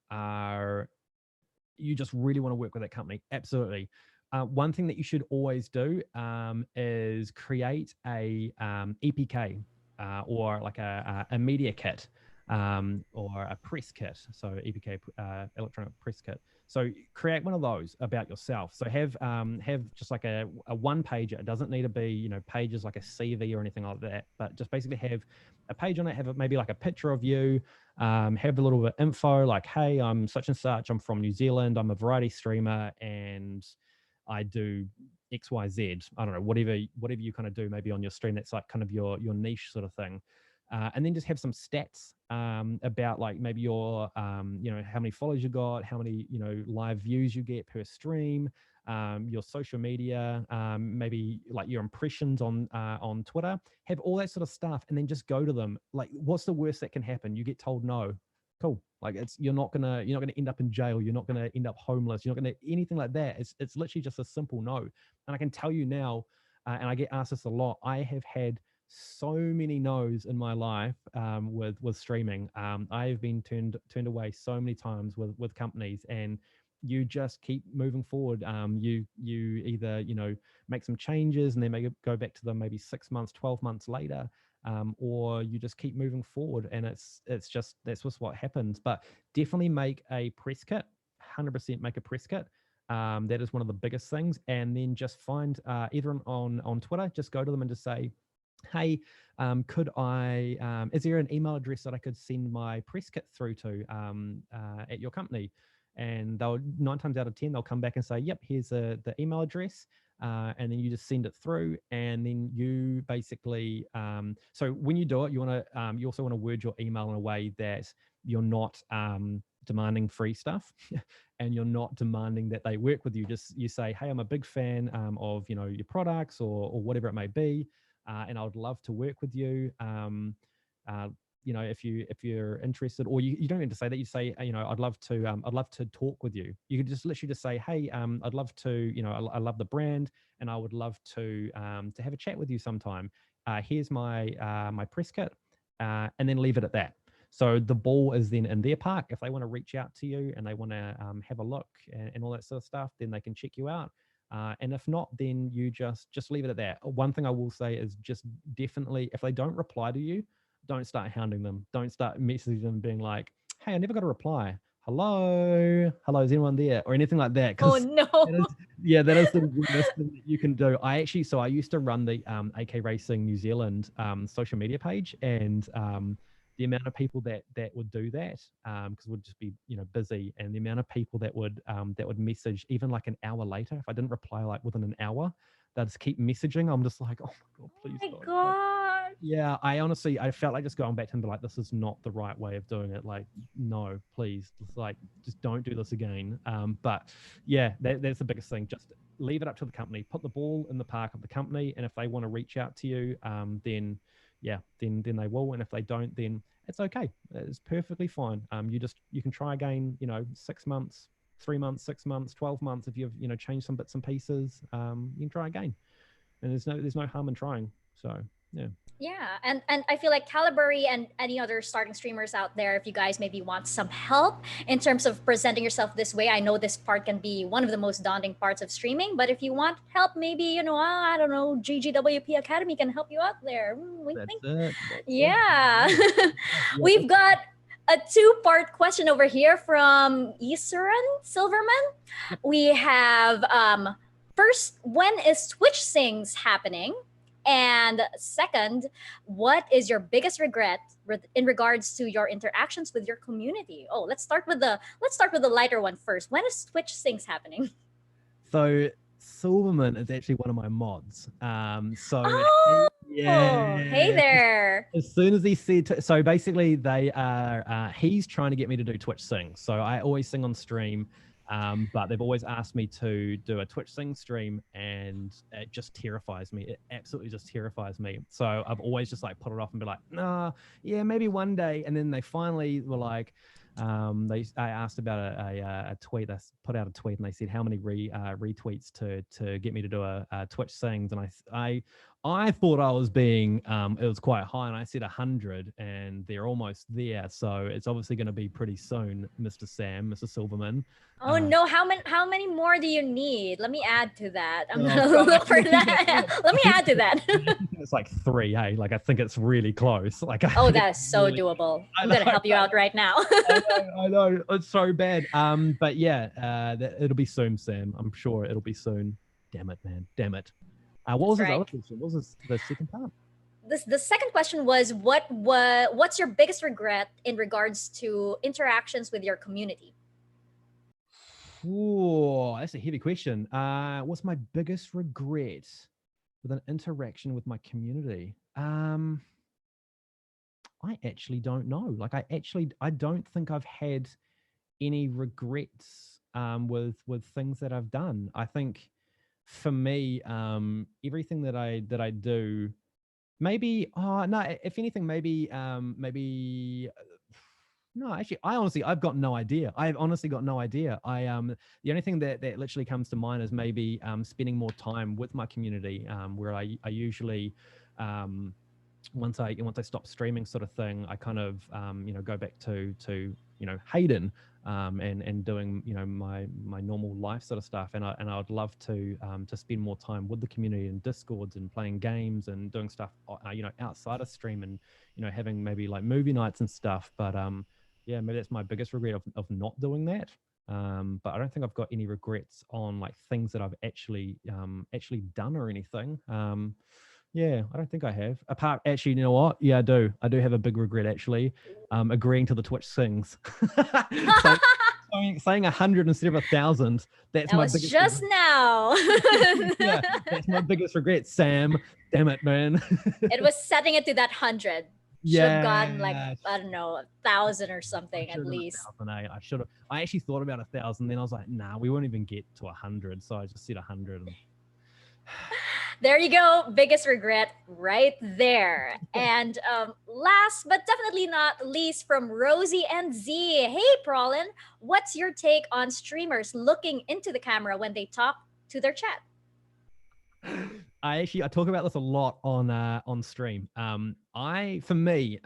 just really want to work with that company, absolutely. One thing that you should always do is create a EPK or like a media kit or a press kit. So EPK, electronic press kit. So create one of those about yourself. So have just like a 1-pager. It doesn't need to be pages like a CV or anything like that, but just basically have a page on it. Have maybe like a picture of you. Have a little bit of info like, hey, I'm such and such. I'm from New Zealand. I'm a variety streamer and I do XYZ. I don't know, whatever you kind of do maybe on your stream. That's like kind of your niche sort of thing. And then just have some stats about like maybe your, how many followers you got, how many, live views you get per stream, your social media, maybe like your impressions on Twitter, have all that sort of stuff, and then just go to them. Like, what's the worst that can happen? You get told no. Cool. Like, you're not gonna end up in jail. You're not gonna end up homeless. You're not gonna anything like that. It's literally just a simple no. And I can tell you now, and I get asked this a lot. I have had so many no's in my life with streaming. I have been turned away so many times with companies, and you just keep moving forward. You either make some changes and then maybe go back to them maybe 6 months, 12 months later, or you just keep moving forward, and it's just that's just what happens. But definitely make a press kit. 100% make a press kit. That is one of the biggest things. And then just find either on Twitter, just go to them and just say, hey, could I, is there an email address that I could send my press kit through to at your company? And they'll 9 times out of 10, they'll come back and say, yep, here's the email address. And then you just send it through, and then you basically, so when you do it, you also want to word your email in a way that you're not demanding free stuff and you're not demanding that they work with you. Just you say, hey, I'm a big fan of your products or whatever it may be, and I would love to work with you. If you're interested, or you don't need to say that. You say, I'd love to talk with you. You could just literally just say, hey, I'd love to, I love the brand, and I would love to have a chat with you sometime. Here's my press kit, and then leave it at that. So the ball is then in their park. If they want to reach out to you and they want to have a look and all that sort of stuff, then they can check you out. And if not, then you just leave it at that. One thing I will say is just definitely, if they don't reply to you, don't start hounding them. Don't start messaging them being like, hey, I never got a reply. Hello, is anyone there? Or anything like that. Oh no. That is the worst thing that you can do. I used to run the AK Racing New Zealand social media page, and the amount of people that would do that, because we'd just be busy, and the amount of people that would message even like an hour later. If I didn't reply like within an hour, they'd just keep messaging. I'm just like, oh my god, please Oh don't. my god. Yeah, I felt like just going back to him, like, this is not the right way of doing it. Like, no, please, just don't do this again. But yeah, that's the biggest thing. Just leave it up to the company. Put the ball in the park of the company, and if they want to reach out to you, then they will. And if they don't, then it's okay. It's perfectly fine. You can try again. 6 months, 3 months, 6 months, 12 months. If you've changed some bits and pieces, you can try again. And there's no harm in trying. So yeah. Yeah, and I feel like Calibre and any other starting streamers out there, if you guys maybe want some help in terms of presenting yourself this way, I know this part can be one of the most daunting parts of streaming, but if you want help, maybe I don't know, GGWP Academy can help you out there. Yeah. We've got a 2-part question over here from Isuran Silverman. We have first, when is Twitch Sings happening? And second, what is your biggest regret in regards to your interactions with your community? Oh, let's start with the lighter one first. When is Twitch Sings happening? So Silverman is actually one of my mods. Hey there. As soon as he said, so basically they are, he's trying to get me to do Twitch Sings. So I always sing on stream. But they've always asked me to do a Twitch Sing stream, and it just terrifies me. It absolutely just terrifies me. So I've always just put it off and be like, nah, yeah, maybe one day. And then they finally were like, I asked about a tweet. I put out a tweet, and they said how many retweets to get me to do a Twitch Sings, and I thought I was being it was quite high, and I said 100, and they're almost there. So it's obviously going to be pretty soon, Mr. Silverman. Oh no! How many more do you need? Let me add to that. I'm gonna look for that. Let me add to that. It's 3. Hey, I think it's really close. Oh, that is so doable. I'm gonna help you out right now. I know it's so bad. But yeah, it'll be soon, Sam. I'm sure it'll be soon. Damn it, man. Damn it. What was the other question? What was the second part? The second question was what's your biggest regret in regards to interactions with your community? Oh, that's a heavy question. What's my biggest regret with an interaction with my community? I actually don't know. I don't think I've had any regrets with things that I've done. I think for me, everything that I do, maybe, oh no, if anything, maybe no, actually, I've got no idea. I've honestly got no idea. The only thing that literally comes to mind is maybe spending more time with my community, where I usually, once I stop streaming, sort of thing, I kind of go back to Hayden, and doing my normal life sort of stuff, and I'd love to spend more time with the community and Discords and playing games and doing stuff outside of stream, and having maybe like movie nights and stuff. But yeah, maybe that's my biggest regret of not doing that. But I don't think I've got any regrets on like things that I've actually done or anything. Yeah, I don't think I have. Apart, actually, you know what? Yeah, I do. I do have a big regret, actually. Agreeing to the Twitch sings. Saying 100 instead of 1,000. That's that my was biggest just regret. now. Yeah, that's my biggest regret, Sam. Damn it, man. It was setting it to that 100. Should have gotten like, Yeah, I don't know, 1,000 or I something should at have done least. 1,000, I should have. I actually thought about 1,000. Then I was like, nah, we won't even get to 100. So I just said 100. There you go. Biggest regret right there. And last but definitely not least, from Rosie and Z. Hey, Prolin, what's your take on streamers looking into the camera when they talk to their chat? I talk about this a lot on stream. For me,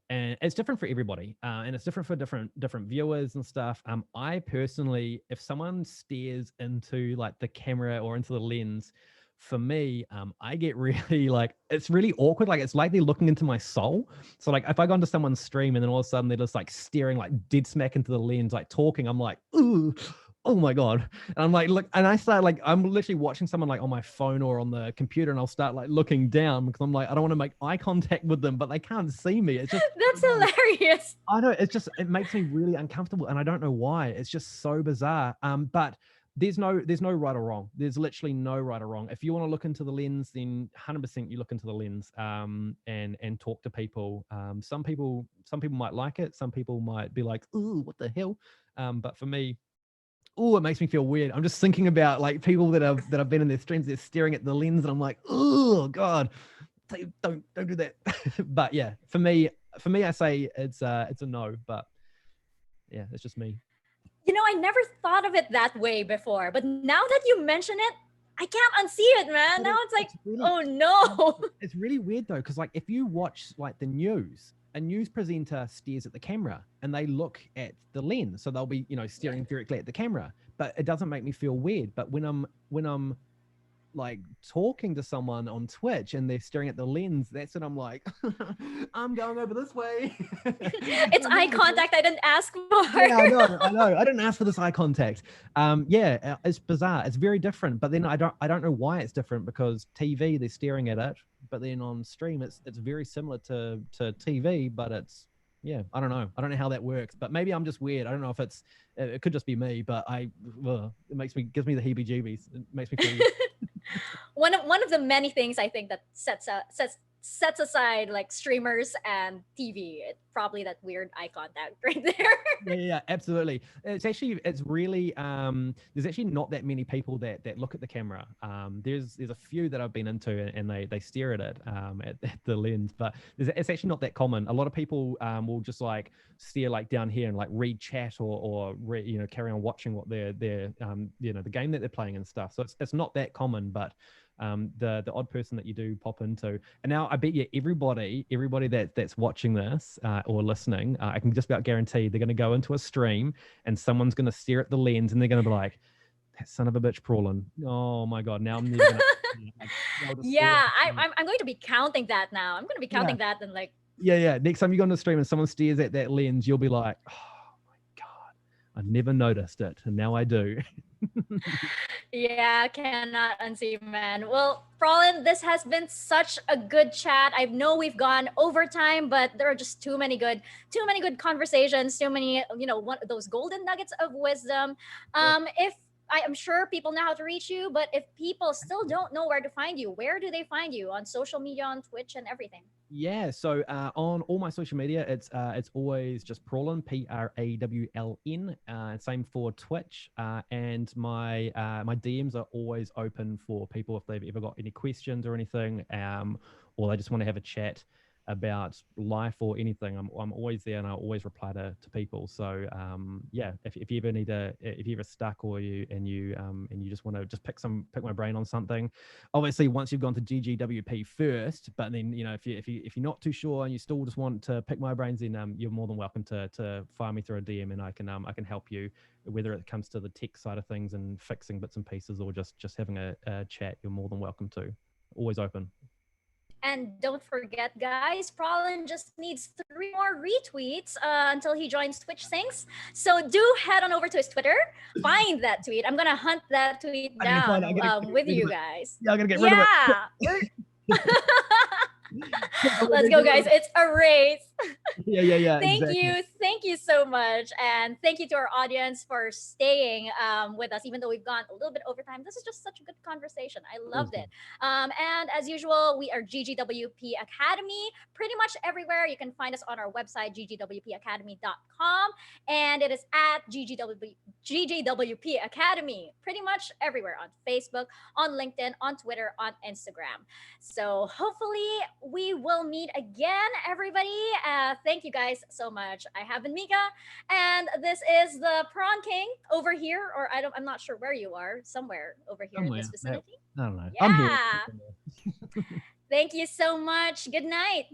and it's different for everybody, and it's different for different viewers and stuff. I personally, if someone stares into like the camera or into the lens, for me, I get really like, it's really awkward. Like it's like they're looking into my soul. So like if I go onto someone's stream and then all of a sudden they're just like staring like dead smack into the lens, like talking, I'm like, ooh, oh my God. And I'm like, look, and I start like, I'm literally watching someone like on my phone or on the computer, and I'll start like looking down because I'm like, I don't want to make eye contact with them, but they can't see me. It's just, That's hilarious. I know, it makes me really uncomfortable, and I don't know why. It's just so bizarre. But there's no right or wrong. There's literally no right or wrong. If you want to look into the lens, then 100% you look into the lens, and talk to people. Some people might like it. Some people might be like, ooh, what the hell? But for me, oh, it makes me feel weird. I'm just thinking about like people that have been in their streams, they're staring at the lens, and I'm like, oh God, don't do that. But yeah, for me, I say it's a no. But yeah, it's just me. I never thought of it that way before, but now that you mention it, I can't unsee it, man. Now it's like, oh no. It's really weird though, because like if you watch like the news, a news presenter stares at the camera and they look at the lens, so they'll be staring directly at the camera. But it doesn't make me feel weird. But when I'm like talking to someone on Twitch and they're staring at the lens, that's when I'm like, I'm going over this way. It's eye contact I didn't ask for. Yeah, I know. I didn't ask for this eye contact. Yeah, it's bizarre. It's very different. But then I don't know why it's different, because TV, they're staring at it, but then on stream it's very similar to TV, but it's, yeah, I don't know how that works. But maybe I'm just weird. I don't know if it could just be me, but it gives me the heebie-jeebies. It makes me feel one of the many things I think that sets aside like streamers and TV, it's probably that weird eye contact right there. Yeah, absolutely. It's really there's actually not that many people that look at the camera. There's a few that I've been into, and they stare at it, at the lens, but it's actually not that common. A lot of people will just like stare like down here and like read chat or carry on watching what they're the game that they're playing and stuff. So it's not that common, but the odd person that you do pop into. And now I bet you everybody that's watching this or listening, I can just about guarantee they're going to go into a stream and someone's going to stare at the lens and they're going to be like, that son of a bitch, Prolin. Oh my God, now I'm never gonna yeah, I'm going to be counting that now. I'm going to be counting that and like, yeah, next time you go on the stream and someone stares at that lens, you'll be like, oh my God, I never noticed it, and now I do. Yeah, cannot unsee, man. Well, Prolin, this has been such a good chat. I know we've gone over time, but there are just too many good conversations, too many, those golden nuggets of wisdom. If I am sure people know how to reach you, but if people still don't know where to find you, where do they find you on social media, on Twitch, and everything? Yeah, so on all my social media, it's always just Prawlin, Prawln. Same for Twitch, and my DMs are always open for people if they've ever got any questions or anything, or they just want to have a chat about life or anything. I'm always there, and I always reply to people. So yeah, if you ever if you ever stuck, or you just want to just pick my brain on something, obviously once you've gone to GGWP first, but then if you're not too sure and you still just want to pick my brains, then you're more than welcome to find me through a DM, and I can help you, whether it comes to the tech side of things and fixing bits and pieces, or just having a chat. You're more than welcome to. Always open. And don't forget, guys, Prolin just needs 3 more retweets until he joins Twitch Sings. So do head on over to his Twitter, find that tweet. I'm gonna hunt that tweet down with you guys. Yeah, I'm gonna get rid of it. Let's go, guys. It's a race. Yeah. Thank you so much, and thank you to our audience for staying with us, even though we've gone a little bit over time. This is just such a good conversation. I loved it. And as usual, we are GGWP Academy pretty much everywhere. You can find us on our website, ggwpacademy.com, and it is at GGWP Academy pretty much everywhere, on Facebook, on LinkedIn, on Twitter, on Instagram. So hopefully we will meet again, everybody. Thank you guys so much. I have been Mika, and this is the Prawn King over here, or I'm not sure where you are, somewhere over here in this vicinity. I don't know. Yeah. I'm here. Thank you so much. Good night.